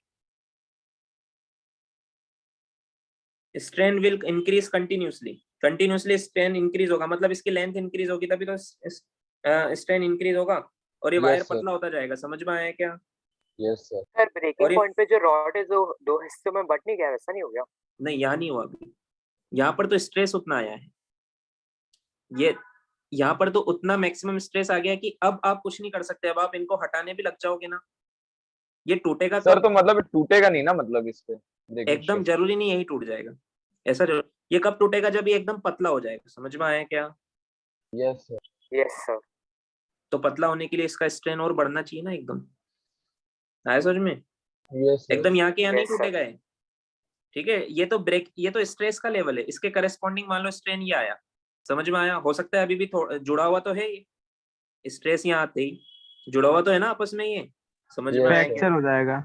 Strain will increase continuously strain increase होगा, मतलब इसकी लेंथ इंक्रीज होगी तभी तो स्ट्रेन इंक्रीज होगा, और ये Yes, वायर sir. पतला होता जाएगा। समझ में आया क्या? Yes, sir. सर और ब्रेकिंग ये पॉइंट पे जो रॉड है जो दो हिस्सों में बट नहीं गया, वैसा नहीं हो गया? नहीं, यहाँ नहीं हुआ अभी, यहाँ पर तो स्ट्रेस उतना आया है, ये यहाँ पर तो उतना मैक्सिमम स्ट्रेस आ गया कि अब आप कुछ नहीं कर सकते। अब आप इनको हटाने भी लग जाओगे ना, ये टूटेगा सर कब? तो मतलब टूटेगा नहीं ना, मतलब इस पे ब्रेकिंग एकदम स्ट्रेस? जरूरी नहीं यही टूट जाएगा, ऐसा जरूर। ये कब टूटेगा, जब ये एकदम पतला हो जाएगा। समझ में आया क्या? Yes sir. Yes sir. तो पतला होने के लिए इसका स्ट्रेन और बढ़ना चाहिए ना एकदम। आया समझ में? Yes sir. एकदम यहाँ के यहाँ नहीं Yes, sir. टूटेगा ये, ठीक है? ये तो स्ट्रेस का लेवल है, इसके करस्पॉन्डिंग मान लो स्ट्रेन ये आया। समझ में आया? हो सकता है अभी भी जुड़ा हुआ तो है ये स्ट्रेस, यहाँ आते ही जुड़ा हुआ तो है ना आपस में ये। समझ में Yes, आया sir. क्या? फ्रैक्चर हो जाएगा।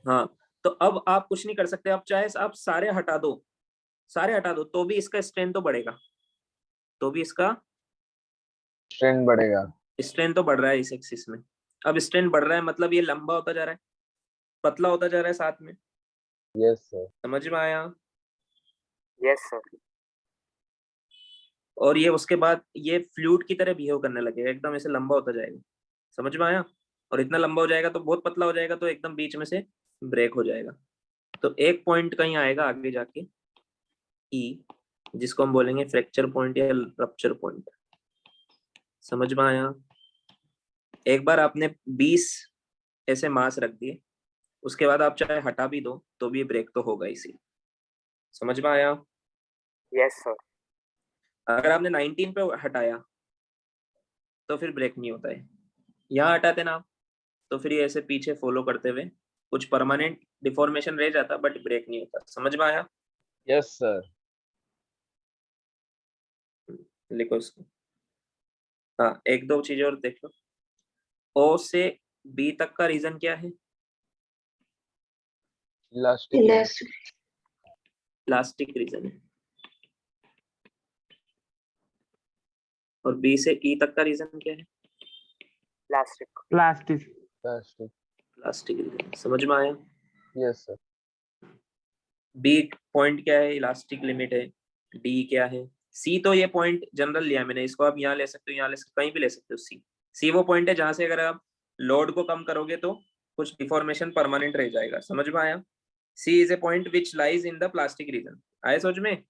हाँ, तो अब आप कुछ नहीं कर सकते, आप चाहे आप सारे हटा दो तो भी इसका स्ट्रेन तो बढ़ेगा, तो भी इसका स्ट्रेन बढ़ेगा। स्ट्रेन तो बढ़ रहा है इस एक्सिस में। अब स्ट्रेन बढ़ रहा है मतलब ये लंबा होता जा रहा है, पतला होता जा रहा है साथ में। Yes sir. समझ में आया? Yes sir. और ये उसके बाद ये फ्लूइड की तरह बिहेव करने लगेगा, एकदम ऐसे लंबा होता जाएगा। समझ में आया? और इतना लंबा हो जाएगा तो बहुत पतला हो जाएगा, तो एकदम बीच में से ब्रेक हो जाएगा। तो एक पॉइंट कहीं आएगा आगे जाके ई, जिसको हम बोलेंगे फ्रैक्चर पॉइंट या रप्चर पॉइंट। समझ में आया? एक बार आपने 20 ऐसे मास रख दिए, उसके बाद आप चाहे हटा भी दो तो भी ब्रेक तो होगा इसी। समझ में आया? Yes sir. अगर आपने 19 पे हटाया तो फिर ब्रेक नहीं होता है। यहाँ हटाते ना आप, तो फिर ये ऐसे पीछे फॉलो करते हुए कुछ परमानेंट डिफॉर्मेशन रह जाता, बट ब्रेक नहीं होता। समझ में आया? Yes sir. लिखो इसको। हाँ, एक दो चीजें और देख लो। ओ से बी तक का रीजन क्या है? इलास्टिक। Less. प्लास्टिक रीजन है। और बी से ई तक का रीजन क्या है? Plastic. Plastic. Elastic. Plastic reason. समझ में आया? Yes sir. बी पॉइंट क्या है? इलास्टिक लिमिट है। डी क्या है? सी तो ये पॉइंट जनरल लिया मैंने, इसको आप यहाँ ले सकते हो, यहाँ ले सकते हो, कहीं भी ले सकते हो। सी वो पॉइंट है जहां से अगर आप लोड को कम करोगे तो कुछ डिफॉर्मेशन परमानेंट रह जाएगा। समझ में आया? C is a point which lies in the plastic region. आया समझ में?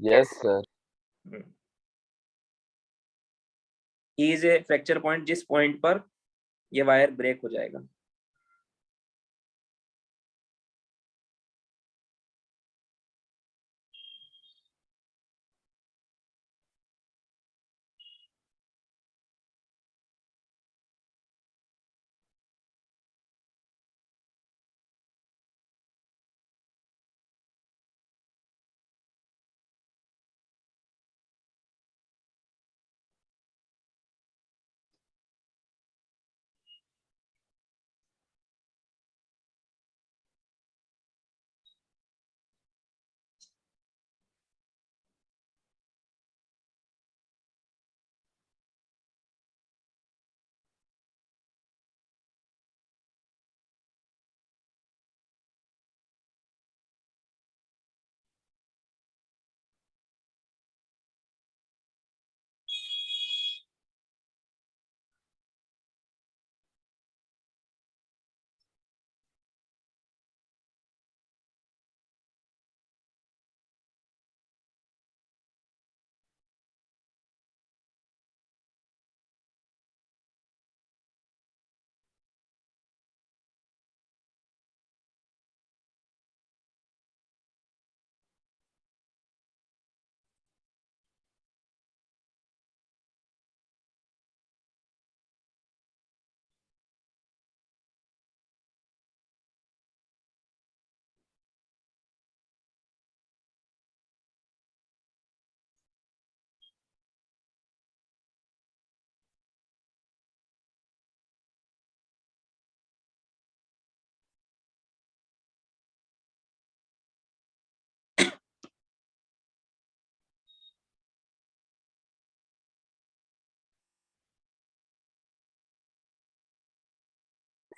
Yes sir. E is a fracture point, जिस पॉइंट पर ये वायर ब्रेक हो जाएगा।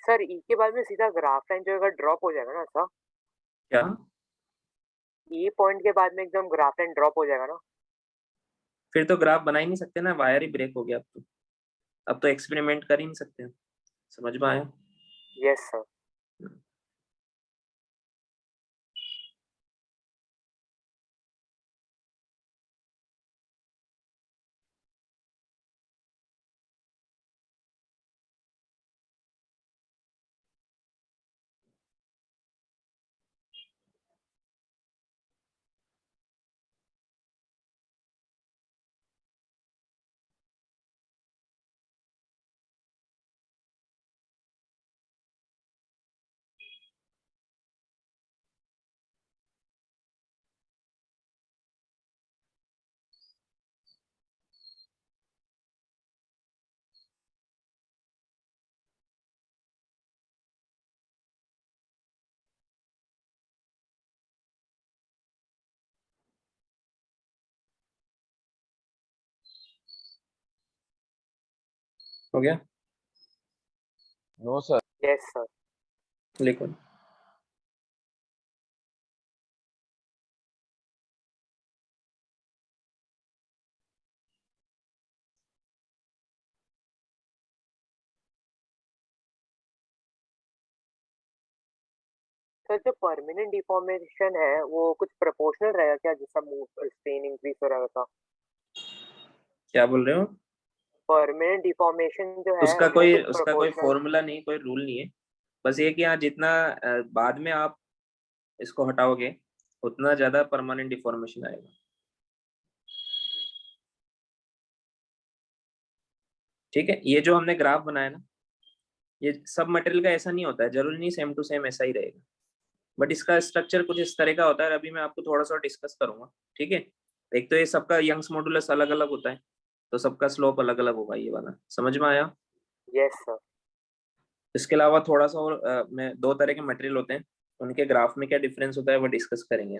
सर ई के बाद में सीधा ग्राफ लाइन जो है ड्रॉप हो जाएगा ना सर? क्या? ई पॉइंट के बाद में एकदम ग्राफ लाइन ड्रॉप हो जाएगा ना? फिर तो ग्राफ बना ही नहीं सकते ना, वायर ही ब्रेक हो गया अब तो एक्सपेरिमेंट कर ही नहीं सकते। समझ में आया? Yes sir. हो गया? No sir. Yes sir. लिखो। सर जो परमानेंट डिफॉर्मेशन है वो कुछ प्रोपोर्शनल रहेगा क्या, जैसा स्ट्रेन इंक्रीज हो रहा था? क्या बोल रहे हो? परमानेंट डिफॉर्मेशन जो है उसका वो कोई कुछ उसका कोई प्रोपोर्शनल? फॉर्मूला नहीं, कोई रूल नहीं है। बस ये कि हाँ, जितना बाद में आप इसको हटाओगे उतना ज्यादा परमानेंट डिफॉर्मेशन आएगा। ठीक है, ये जो हमने ग्राफ बनाया ना, ये सब मटेरियल का ऐसा नहीं होता है, जरूरी नहीं सेम टू सेम ऐसा ही रहेगा, बट इसका स्ट्रक्चर कुछ इस तरह का होता है। अभी मैं आपको थोड़ा सा डिस्कस करूंगा। ठीक है, एक तो ये सबका यंग्स मॉडुलस अलग अलग होता है, तो सबका स्लोप अलग अलग होगा, ये वाला समझ में आया? Yes sir. इसके अलावा थोड़ा सा और मैं दो तरह के मटेरियल होते हैं, उनके ग्राफ में क्या डिफरेंस होता है वो डिस्कस करेंगे।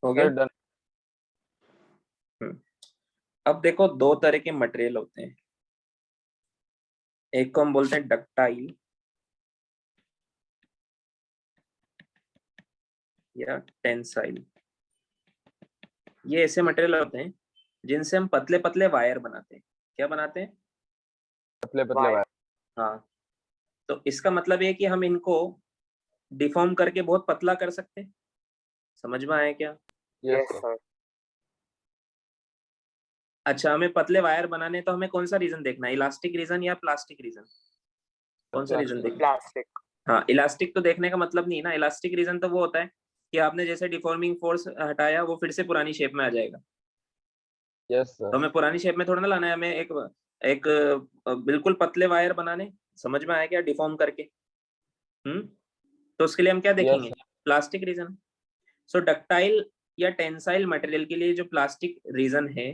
हो गया? Sir done. अब देखो, दो तरह के मटेरियल होते हैं, एक को हम बोलते हैं डक्टाइल या टेंसाइल। ये ऐसे मटेरियल होते हैं जिनसे हम पतले पतले वायर बनाते हैं। क्या बनाते हैं? पतले पतले वायर। हाँ, तो इसका मतलब ये कि हम इनको डिफॉर्म करके बहुत पतला कर सकते हैं। समझ में आया क्या? Yes yes sir. सर। अच्छा, हमें पतले वायर बनाने हैं, तो हमें कौन सा रीजन देखना है, इलास्टिक रीजन या प्लास्टिक रीजन? कौन सा रीजन देखना है? प्लास्टिक। हाँ, इलास्टिक तो देखने का मतलब नहीं है ना। इलास्टिक रीजन तो वो होता है कि आपने जैसे डिफॉर्मिंग फोर्स हटाया, वो फिर से पुरानी शेप में आ जाएगा। यस तो सर। हमें पुरानी शेप में थोड़ा ना लाना है, हमें एक एक बिल्कुल पतले वायर बनाने। समझ में आया क्या? डिफॉर्म करके। तो उसके लिए हम क्या देखेंगे? Yes, plastic region. So ductile या टेंसाइल मटेरियल के लिए जो प्लास्टिक रीजन है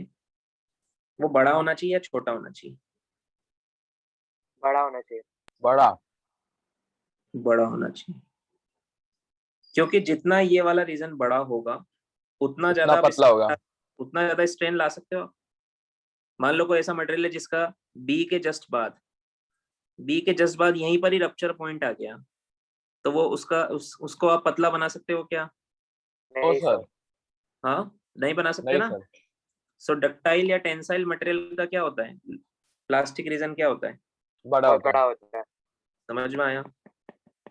वो बड़ा होना चाहिए या छोटा होना चाहिए? बड़ा होना चाहिए। बड़ा। बड़ा होना चाहिए, क्योंकि जितना ये वाला रीजन बड़ा होगा उतना इतना ज्यादा आप पतला होगा। उतना ज्यादा स्ट्रेन ला सकते हो। मान लो कोई ऐसा मटेरियल है जिसका बी के जस्ट बाद यहीं पर ही रप्चर पॉइंट आ गया, तो वो उसको आप पतला बना सकते हो क्या? नो नहीं सर। सर। हाँ, नहीं बना सकते नहीं ना। सर। सो डक्टाइल या टेंसाइल मटेरियल का क्या होता है? प्लास्टिक रीजन क्या होता है? बड़ा बहुत होता बड़ा है। होता है। समझ में आया?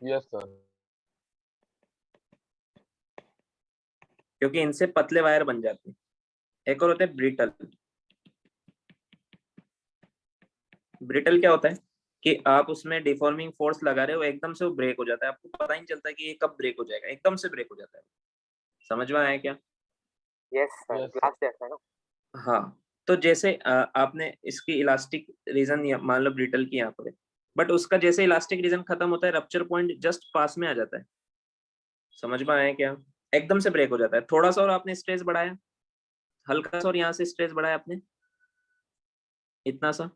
Yes sir. क्योंकि इनसे पतले वायर बन जाते हैं। एक और होता है ब्रिटल। ब्रिटल क्या होता है कि आप उसमें डिफॉर्मिंग फोर्स लगा रहे हो, एकदम से वो ब्रेक हो जाता है, आपको पता ही नहीं चलता कि ये कब ब्रेक हो जाएगा, एकदम से ब्रेक हो जाता है। समझ में आया क्या? यस सर, Yes, ग्लास जैसा है ना? हाँ, तो जैसे आपने इसकी इलास्टिक रीजन मान लो ब्रिटल की यहाँ पर, बट उसका जैसे इलास्टिक रीजन खत्म होता है, रप्चर पॉइंट जस्ट पास में आ जाता है। समझ में आया क्या? एकदम से ब्रेक हो जाता है। थोड़ा सा और आपने स्ट्रेस बढ़ाया, हल्का सा और यहाँ से स्ट्रेस बढ़ाया आपने इतना सा,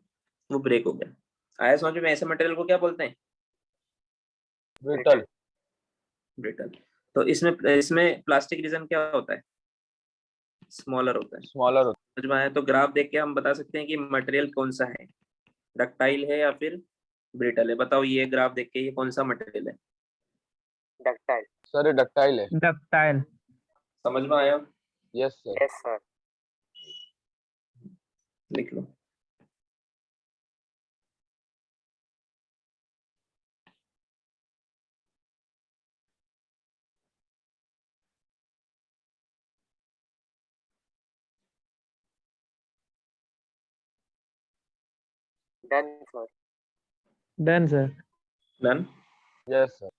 वो ब्रेक हो गया। आया समझ में? ऐसे मटेरियल को क्या बोलते हैं? ब्रिटल। ब्रिटल। तो इसमें इसमें प्लास्टिक रीजन क्या होता है? स्मॉलर होता है। स्मॉलर होता समझ में आया? तो ग्राफ देख के हम बता सकते हैं कि मटेरियल कौन सा है, डक्टाइल है या फिर ब्रिटल है। बताओ ये ग्राफ देख के ये कौन सा मटेरियल है? डक्टाइल। सर ये डक्टाइल है। डक्टाइल। समझ में आया? Yes sir. Yes sir. लिख लो। Done sir. Done sir. Done. Yes sir.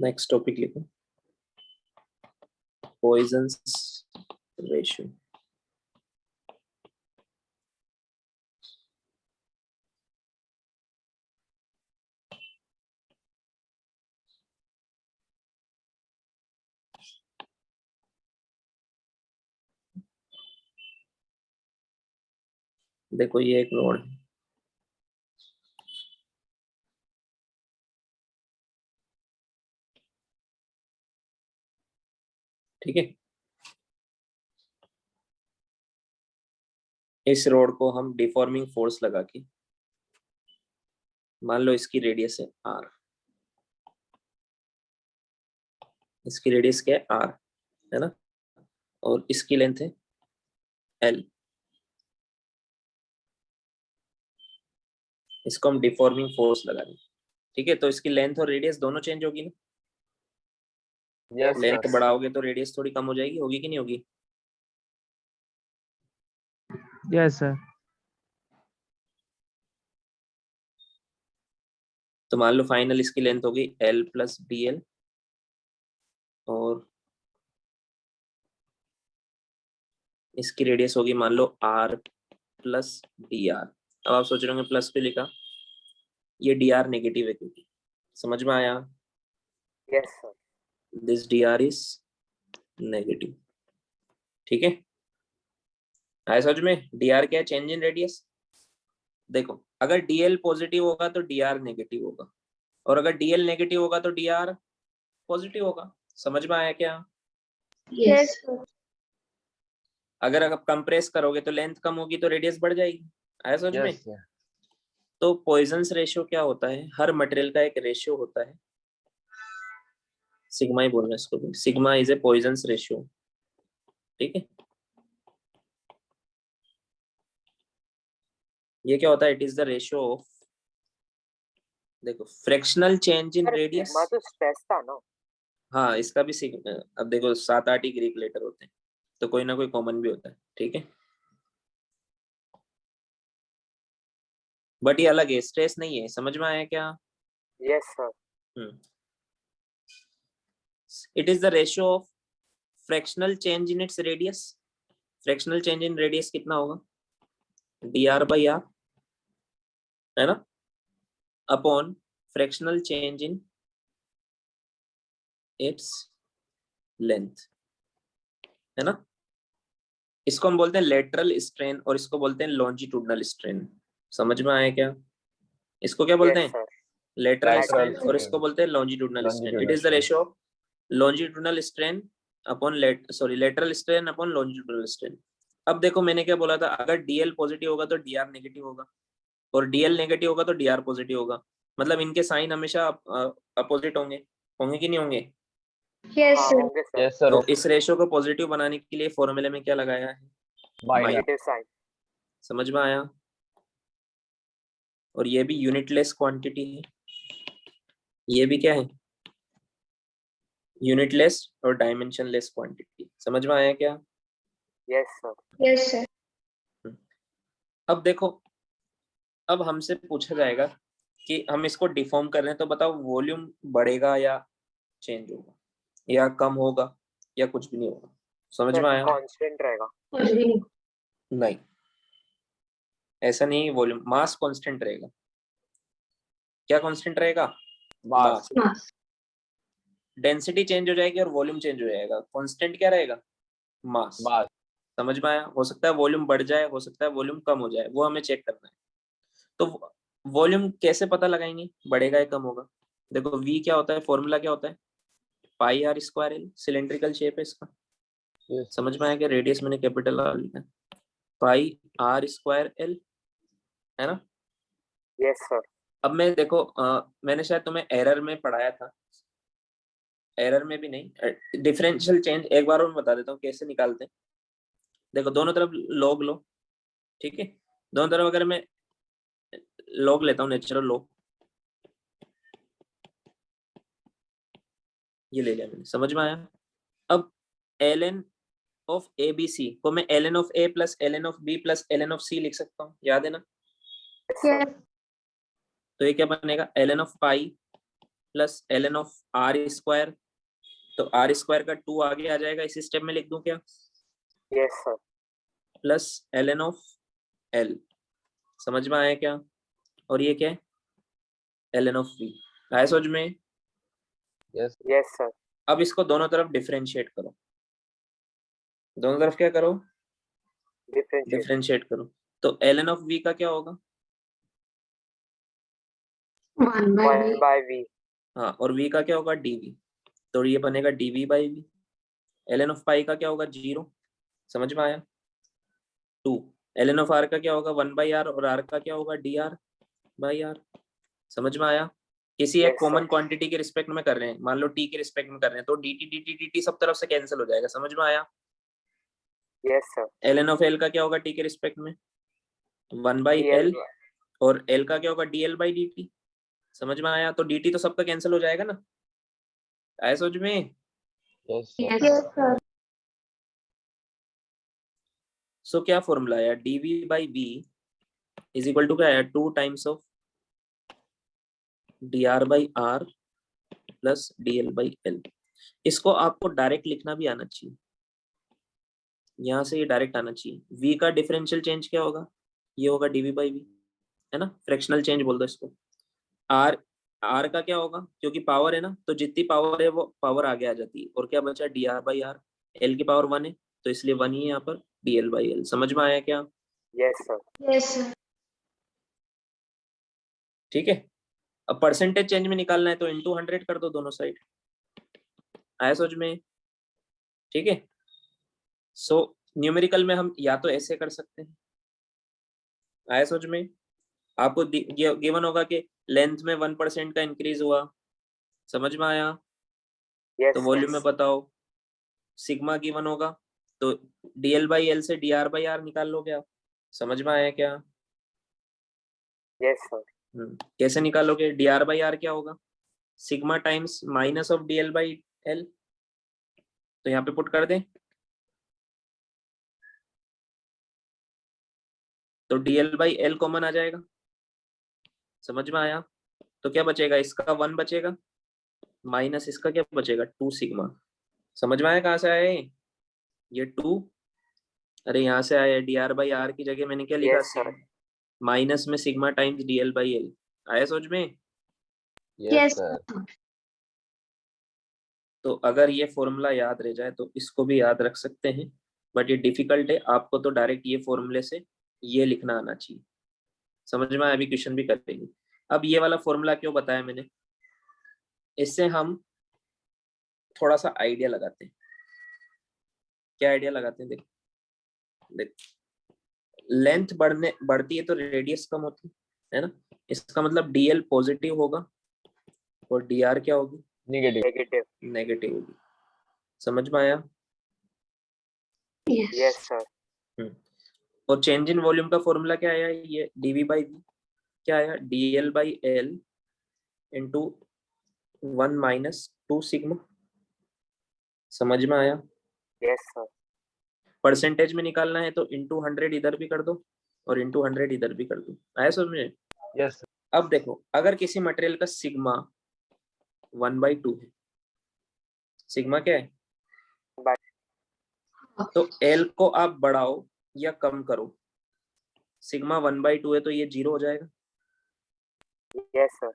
Next topic लिखो, पॉइजन्स रेशियो। देखो ये एक रोड है, ठीक है। इस रोड को हम डिफॉर्मिंग फोर्स लगा के, मान लो इसकी रेडियस है आर, इसकी रेडियस क्या है? आर, है ना, और इसकी लेंथ है एल। इसको हम डिफॉर्मिंग फोर्स लगा दें, ठीक है। तो इसकी लेंथ और रेडियस दोनों चेंज होगी ना? Yes length sir. बढ़ाओगे तो रेडियस थोड़ी कम हो जाएगी, होगी कि नहीं होगी? Yes sir. तो मान लो फाइनल इसकी लेंथ होगी एल प्लस डी एल, और इसकी रेडियस होगी मान लो आर प्लस डी आर। अब आप सोच रहे होंगे प्लस क्यों लिखा? ये डी आर नेगेटिव है क्योंकि। समझ में आया? Yes sir. This D R is negative, ठीक है। आया समझ में? डी आर क्या है? Change in radius. देखो अगर डी एल पॉजिटिव होगा तो डी आर नेगेटिव होगा, और अगर डी एल नेगेटिव होगा तो डी आर पॉजिटिव होगा। समझ में आया क्या? यस अगर आप कंप्रेस करोगे तो लेंथ कम होगी तो रेडियस बढ़ जाएगी। आया समझ में? Yes sir. तो पॉइजन्स रेशियो क्या होता है? हर मटेरियल का एक रेशियो होता है, सिग्मा ही बोलना इसको भी। Sigma is a Poisson's ratio, ठीक है। ये क्या होता है? It is the ratio of, देखो, fractional change in sir radius. Sigma तो स्ट्रेस था ना? हाँ इसका भी सिग्मा। अब देखो 7-8 ही ग्रीक लेटर होते हैं, तो कोई ना कोई कॉमन भी होता है, ठीक है। बट ये अलग है, स्ट्रेस नहीं है। समझ में आया क्या? Yes sir. It is the ratio of fractional change in its radius. Fractional change in radius कितना होगा? डी आर बाई आर, है ना, upon fractional change in its length, है ना। इसको हम बोलते हैं लेटरल स्ट्रेन और इसको बोलते हैं लॉन्जिट्यूडनल स्ट्रेन। समझ में आया क्या? इसको क्या बोलते यस हैं? सर। लेटरल Lateral स्ट्रेन, और strain. इसको बोलते हैं longitudinal strain. It Longitudinal is the strain. Ratio of longitudinal strain upon lateral strain upon longitudinal strain. अब देखो मैंने क्या बोला था? अगर डीएल पॉजिटिव होगा तो डीआर नेगेटिव होगा, और डीएल नेगेटिव होगा तो डीआर पॉजिटिव होगा। मतलब इनके साइन हमेशा अपोजिट होंगे, होंगे कि नहीं होंगे? यस हाँ सर होंगे सर। Yes sir. तो इस रेशियो को पॉजिटिव बनाने के लिए फॉर्मूले में क्या लगाया है? माइनस। Negative sign. समझ में आया? और ये भी यूनिटलेस क्वांटिटी है, ये भी क्या है? यूनिटलेस और डायमेंशनलेस क्वांटिटी। समझ में आया क्या? Yes sir. यस सर अब देखो, अब हमसे पूछा जाएगा कि हम इसको डिफॉर्म कर रहे हैं, तो बताओ वॉल्यूम बढ़ेगा या चेंज होगा, या कम होगा, या कुछ भी नहीं होगा? समझ में सर आया? कांस्टेंट रहेगा। कुछ भी नहीं नहीं, ऐसा नहीं। वॉल्यूम, मास कांस्टेंट रहेगा। क्या कांस्टेंट रहेगा? मास। मास। मास डेंसिटी चेंज हो जाएगी और वॉल्यूम चेंज हो जाएगा, कांस्टेंट क्या रहेगा? मास। मास। समझ में आया? हो सकता है वॉल्यूम बढ़ जाए, हो सकता है वॉल्यूम कम हो जाए, वो हमें चेक करना है। तो वॉल्यूम कैसे पता लगाएंगे, बढ़ेगा या कम होगा? देखो v क्या होता है, फॉर्मूला क्या होता है? Pi R square L, cylindrical shape है इसका। Yes. समझ में आया कि रेडियस मैंने कैपिटल आर लिखा है, पाई आर स्क्वायर एल, है ना? Yes sir. अब मैं देखो मैंने शायद तुम्हें एरर में पढ़ाया था, एरर में भी नहीं, डिफरेंशियल चेंज एक बार और मैं बता देता हूँ कैसे निकालते हैं। देखो दोनों तरफ लॉग लो, ठीक है? दोनों तरफ अगर मैं लॉग लेता हूँ, नेचुरल लॉग, ये ले लिया मैंने, समझ में आया? अब ln of A B C को मैं ln of A plus ln of B plus ln of C लिख सकता हूँ, याद है ना? Yes. तो ये क्या बनेगा, ln of pi plus ln of R square, तो आर स्क्वायर का 2 आगे आ जाएगा, इस स्टेप में लिख दूं क्या? Yes sir. Plus ln of L, समझ में आया क्या? और ये क्या है, ln ऑफ v। आया समझ में? Yes. Yes sir. अब इसको दोनों तरफ डिफरेंशिएट करो, दोनों तरफ क्या करो, डिफरेंशिएट। डिफरेंशिएट करो। तो ln ऑफ v का क्या होगा? 1 by 1 V. Bye we. हाँ, और v का क्या होगा, dv, तो ये बनेगा dv by v। ln of pi का क्या होगा, 0, समझ में आया? 2। ln ऑफ r का क्या होगा, 1 बाई r, और r का क्या होगा, dr बाई r। समझ में आया? किसी एक Yes, कॉमन sir. क्वांटिटी के रिस्पेक्ट में कर रहे हैं, मान लो t के रिस्पेक्ट में कर रहे हैं, तो dt dt dt सब तरफ से कैंसिल हो जाएगा, समझ में आया? Yes sir. ln of l का क्या होगा t के रिस्पेक्ट में, 1 बाई DL l, और l का क्या होगा, dl बाई dt। समझ में आया? तो dt तो सबका कैंसिल हो जाएगा ना, आया समझ में? Yes, sir. Yes, sir. सो क्या फॉर्मूला आया, dv by v is equal to क्या आया, 2 times of dr by r plus dl by l। इसको आपको डायरेक्ट लिखना भी आना चाहिए, यहाँ से ये डायरेक्ट आना चाहिए। v का डिफरेंशियल चेंज क्या होगा, ये होगा dv बाई v, है ना? फ्रैक्शनल चेंज बोल दो इसको। r का क्या होगा, क्योंकि पावर है ना, तो जितनी पावर है वो पावर आगे आ जाती है, और क्या बचा, dr बाई r, l की पावर 1 है तो इसलिए 1 ही है यहाँ पर, dl बाई l। समझ में आया क्या? Yes sir. Yes, sir. ठीक है। अब परसेंटेज चेंज में निकालना है तो इंटू 100 कर दो दोनों साइड, आया समझ में? ठीक है। सो न्यूमेरिकल में हम या तो ऐसे कर सकते हैं, आया समझ में? आपको गिवन होगा कि लेंथ में 1% का इंक्रीज हुआ, समझ में आया? यस तो वॉल्यूम में बताओ, सिग्मा गिवन होगा तो dl बाई एल से dr बाई r निकाल लोगे आप, समझ में आया क्या? Yes sir. कैसे निकालोगे, dr बाई r क्या होगा, sigma times minus of dl by L, तो यहाँ पे पुट कर दें, तो dl बाई एल कॉमन आ जाएगा, समझ में आया? तो क्या बचेगा, इसका 1 बचेगा, माइनस इसका क्या बचेगा, 2 सिग्मा। समझ में आया कहाँ से आया ये 2? अरे यहाँ से आया, dr बाई r की जगह मैंने क्या लिखा, यस सर। माइनस में sigma times dl by L. आया समझ में? Yes, Yes, sir. sir. तो अगर ये फॉर्मूला याद रह जाए तो इसको भी याद रख सकते हैं, बट ये डिफिकल्ट है, आपको तो डायरेक्ट ये फॉर्मूले से ये लिखना आना चाहिए। समझ में आया? अभी क्वेश्चन भी करेंगे। अब ये वाला फॉर्मूला क्यों बताया मैंने, इससे हम थोड़ा सा आइडिया लगाते हैं। क्या आइडिया लगाते हैं, देख लेंथ बढ़ती है तो रेडियस कम होती है ना, इसका मतलब dl पॉजिटिव होगा और dr क्या होगी, Negative. नेगेटिव। नेगेटिव होगी। समझ में आया? Yes. Yes sir. और चेंज इन वॉल्यूम का फॉर्मूला क्या आया, ये dv बाई v क्या आया, dl by L into 1 minus 2 sigma. समझ में आया? Yes sir. परसेंटेज में निकालना है तो इंटू 100 इधर भी कर दो और इंटू 100 इधर भी कर दो, आया समझ में? Yes, sir. अब देखो, अगर किसी मटेरियल का सिग्मा 1/2 है, सिग्मा क्या है, तो एल को आप बढ़ाओ या कम करो, सिग्मा 1/2 है तो ये 0 हो जाएगा, यस सर।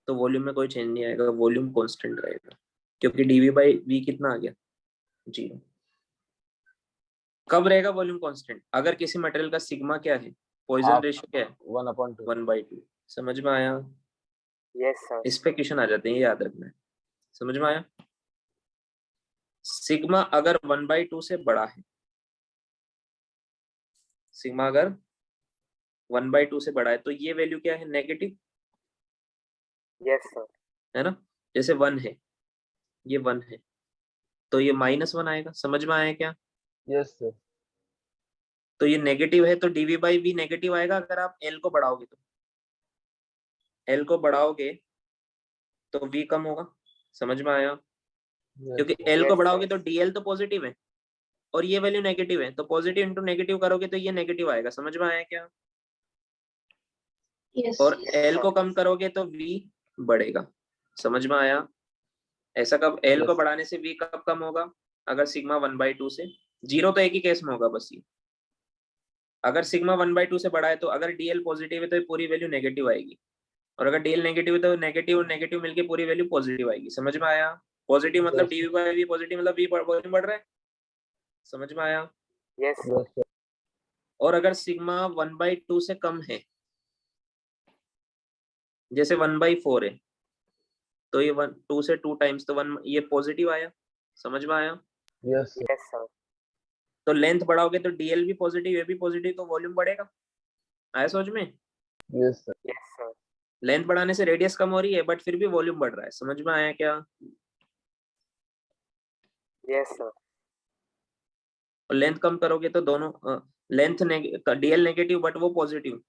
तो वॉल्यूम में कोई चेंज नहीं आएगा, वॉल्यूम कांस्टेंट रहेगा। क्योंकि डीवी बाई वी कितना आ गया, 0। कब रहेगा वॉल्यूम कांस्टेंट? अगर किसी मटेरियल का सिग्मा क्या है, पॉइजन Half. रेशियो क्या है, 1/2. 1/2। समझ में आया? Yes sir. इस पे क्वेश्चन आ जाते हैं, ये याद रखना है। समझ में आया? सिग्मा अगर 1/2 से बड़ा है, सिग्मा अगर 1/2 से बड़ा है तो ये वैल्यू क्या है, नेगेटिव, यस सर। है ना? जैसे 1 है, ये 1 है, तो ये -1 आएगा। समझ में आया क्या? Yes sir. तो ये नेगेटिव है तो डीवी बाई वी नेगेटिव आएगा। अगर आप एल को बढ़ाओगे तो, एल को बढ़ाओगे तो वी कम होगा। समझ में आया? Yes क्योंकि sir. एल को Yes, बढ़ाओगे sir. तो डीएल तो पॉजिटिव है और ये वैल्यू नेगेटिव है, तो पॉजिटिव इंटू नेगेटिव करोगे तो ये नेगेटिव आएगा। समझ में आया क्या? Yes. और Yes, एल sir. को कम करोगे तो वी बढ़ेगा। समझ में आया? ऐसा कब एल को Yes. बढ़ाने से वी कब कम होगा? अगर सिग्मा 1/2 से, 0 तो एक ही केस में होगा बस ये। अगर सिग्मा 1/2 से बड़ा है तो अगर डीएल पॉजिटिव है तो ये पूरी वैल्यू नेगेटिव आएगी, और अगर डीएल नेगेटिव है तो नेगेटिव और नेगेटिव मिलके पूरी वैल्यू पॉजिटिव आएगी। समझ में आया? पॉजिटिव मतलब Yes. DV by V positive मतलब वी वॉल्यूम बढ़ रहा है। समझ में आया? Yes, sir. Yes sir. और अगर सिग्मा 1/2 से कम है, जैसे 1/4 है, तो ये 2 से 2 टाइम्स तो 1, ये पॉजिटिव आया। समझ में आया? Yes sir. Yes, sir. तो लेंथ बढ़ाओगे तो डीएल भी पॉजिटिव, ये भी पॉजिटिव, तो वॉल्यूम बढ़ेगा। आया समझ में? Yes sir. Yes, sir. Length बढ़ाने से रेडियस कम हो रही है बट फिर भी वॉल्यूम बढ़ रहा है। समझ में आया क्या? Yes, sir. और लेंथ कम करोगे तो दोनों लेंथ डीएल नेगेटिव बट वो पॉजिटिव,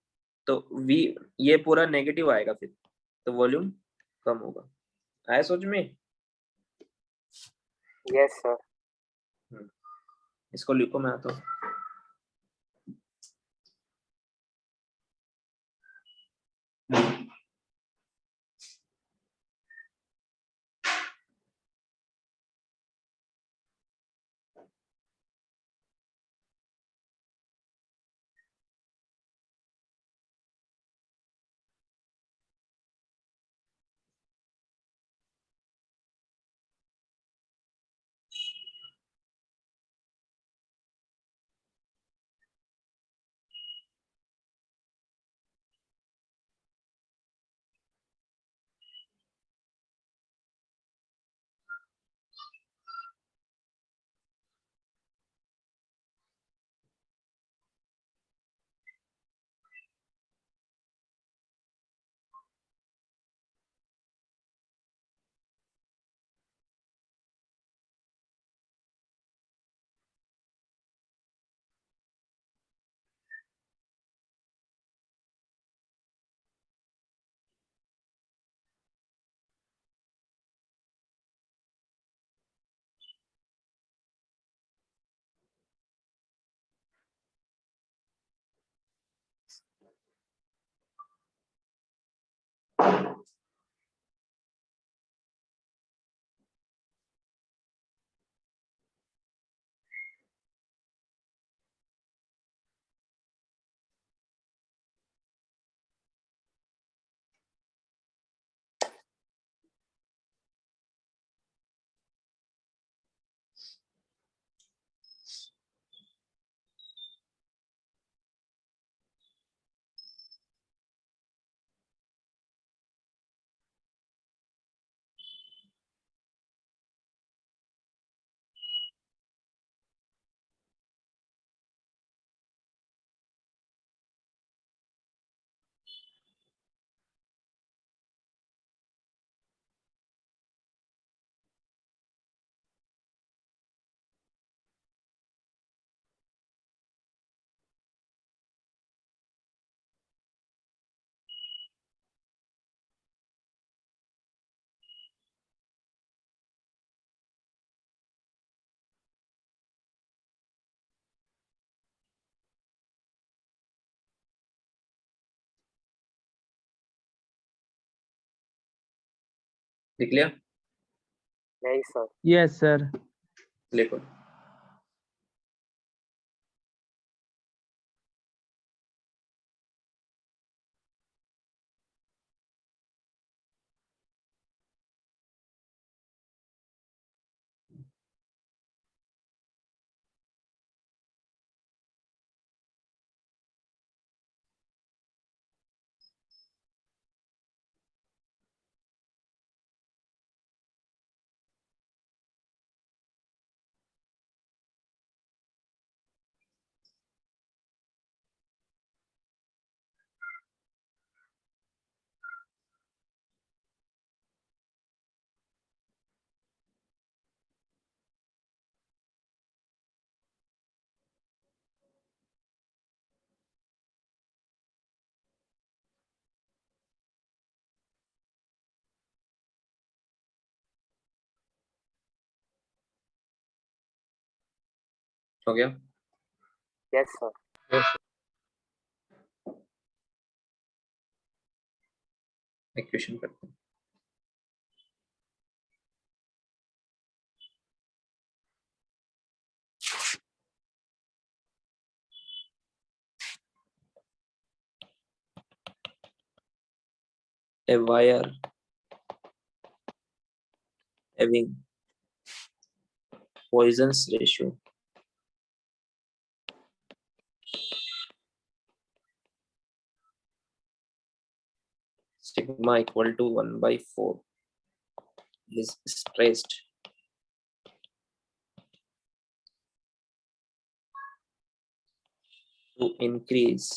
तो वी ये पूरा नेगेटिव आएगा फिर, तो वॉल्यूम कम होगा। आया समझ में? Yes, sir. इसको लिखो, मैं आता हूँ। लिख लिया? नहीं, sir. Yes, sir. लिखो। हो गया? Yes sir. इक्वेशन करते हैं। A wire having Poisson's ratio sigma equal to 1/4 is stressed to increase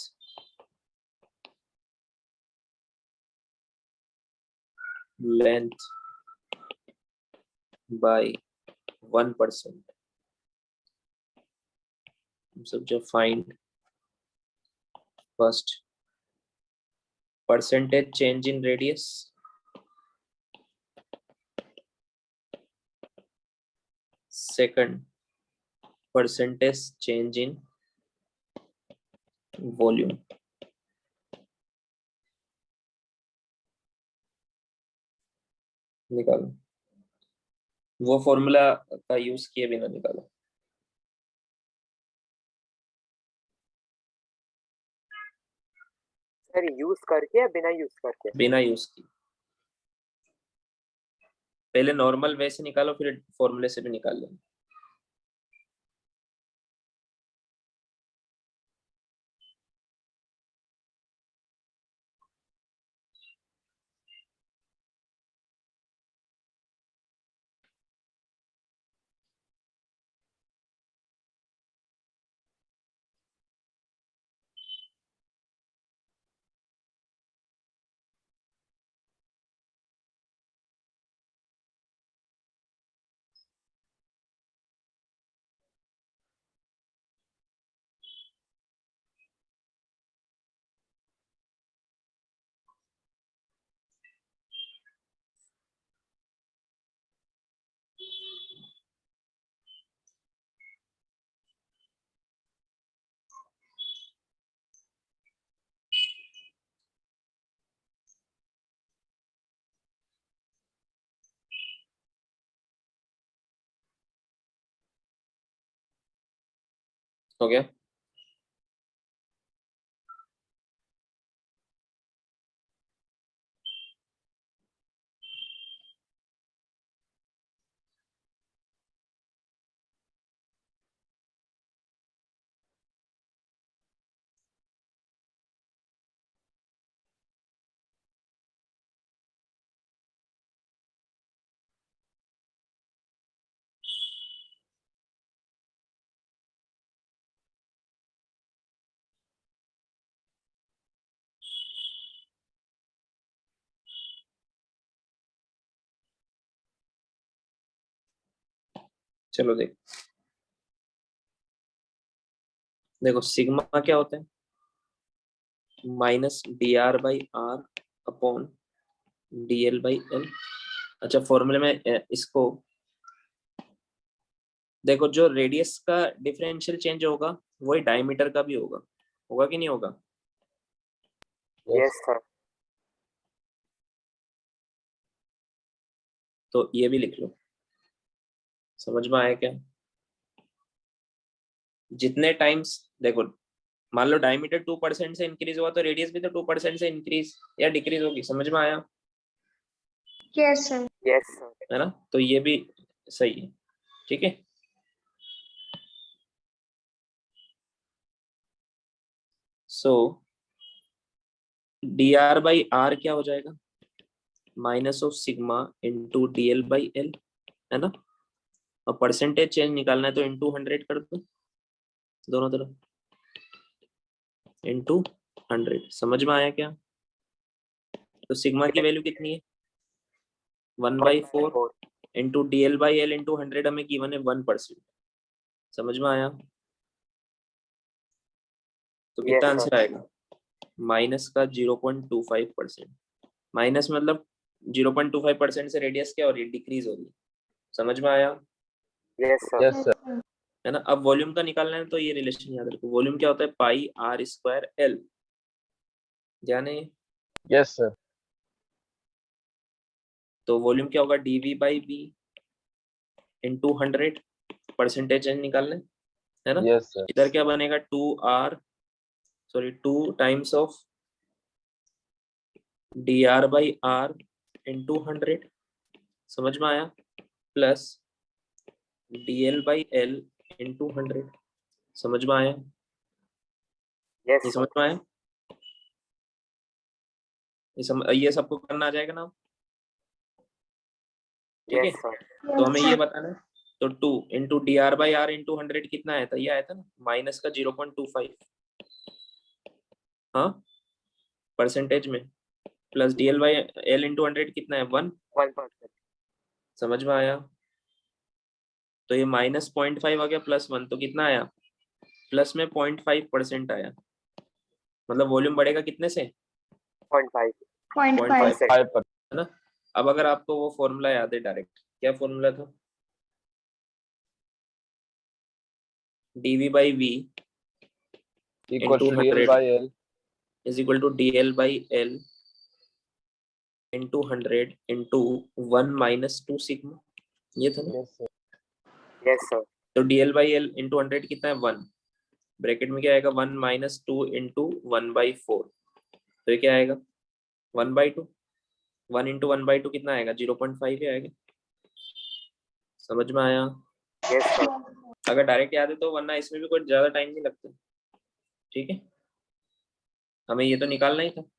length by 1%. So just find first percentage change in radius, second percentage change in volume, निकालो। वो formula का use किए बिना निकालो। Sir use करके या बिना use करके? बिना यूज की। पहले नॉर्मल वे से निकालो, फिर फॉर्मूले से भी निकाल लो। हो गया? चलो देखो सिग्मा क्या होता है? Minus dr/r upon dl/l। अच्छा, फॉर्मूले में इसको देखो, जो रेडियस का डिफरेंशियल चेंज होगा वही डायमीटर का भी होगा। होगा कि नहीं होगा? Yes sir. तो ये भी लिख लो। समझ में आया क्या? जितने टाइम्स देखो, मान लो डायमीटर 2% से इंक्रीज हुआ तो रेडियस भी तो 2% से इंक्रीज या डिक्रीज होगी। समझ में आया? Yes, sir. Yes sir. है ना? तो ये भी सही है। ठीक है। सो dr/r क्या हो जाएगा? Minus of sigma into dl/l, है ना? और परसेंटेज चेंज निकालना है तो इंटू 100 कर दो दोनों तरफ, इंटू 100। समझ में आया क्या? तो सिग्मा की वैल्यू कितनी है? 1/4 इंटू dl/l इंटू 100 हमें गिवन है 1%। समझ में आया? तो कितना Yes, sir. आंसर आएगा? माइनस का 0.25%। माइनस मतलब 0.25% से रेडियस क्या हो रही है? डिक्रीज हो रही है। समझ में आया? Yes sir. Yes sir. है ना। अब वॉल्यूम का निकालना है तो ये रिलेशन याद रखो, वॉल्यूम क्या होता है, पाई आर स्क्वायर एल, ध्यान है। Yes sir. तो वॉल्यूम क्या होगा, DV by V into 100, percentage निकालना है ना। Yes sir. इधर क्या बनेगा, 2 times of D R by R into 100, समझ में आया, plus D L by L into 100, समझ में आया, यस ये सर। समझ में आया, ये सबको करना आ जाएगा ना, ठीक है। Yes sir. तो हमें Yes, ये sir. बताना है, तो 2 into D R by R into 100 कितना आया था, ये आया था ना, माइनस का 0.25, हाँ, परसेंटेज में, plus D L by L into 100 कितना है, 1, 1%। समझ में आया। तो ये माइनस 0.5 आ गया, प्लस 1, तो कितना आया, प्लस में 0.5% आया, मतलब वॉल्यूम बढ़ेगा कितने से, 0.5। 0.5. 0.5, 5%। है ना। अब अगर आपको वो फॉर्मूला याद है डायरेक्ट, क्या फॉर्मूला था, dv by V equal into two D L 100 by L is equal to D L by L into 100 into 1 minus 2 sigma, ये था ना। Yes sir. Yes sir. तो D L by L into 100 कितना है, 1, bracket में क्या आएगा, 1 minus 2 into 1/4, तो ये क्या आएगा, 1/2, 1 इंटू 1/2 कितना आएगा, 0.5 ही आएगा, समझ में आया। Yes sir. अगर डायरेक्ट याद है तो, वरना इसमें भी कोई ज्यादा टाइम नहीं लगता, ठीक है, हमें ये तो निकालना ही था।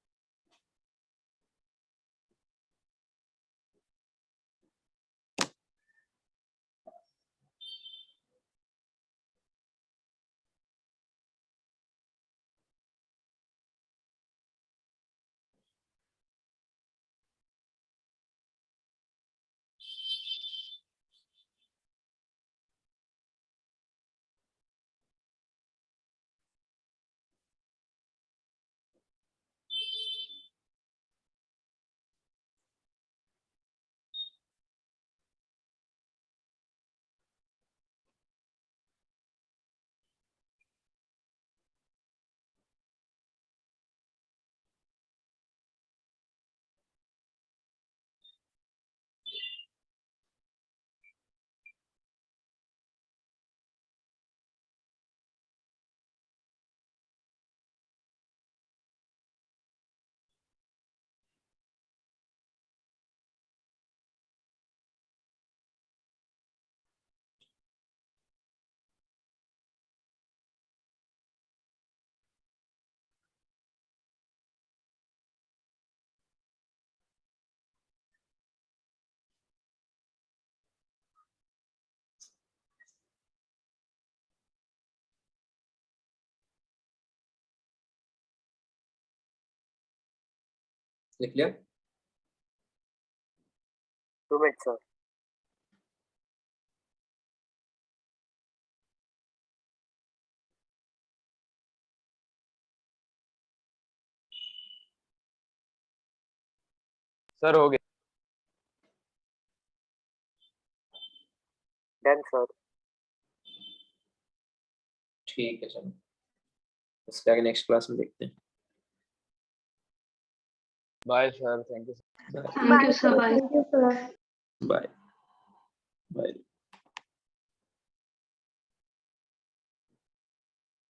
लिख लिया, 2 मिनट सर। सर हो गया। Done sir. ठीक है, चलो इसके आगे नेक्स्ट क्लास में देखते हैं। Bye sir, thank you. Bye Thank you, sir. Bye. Bye bye.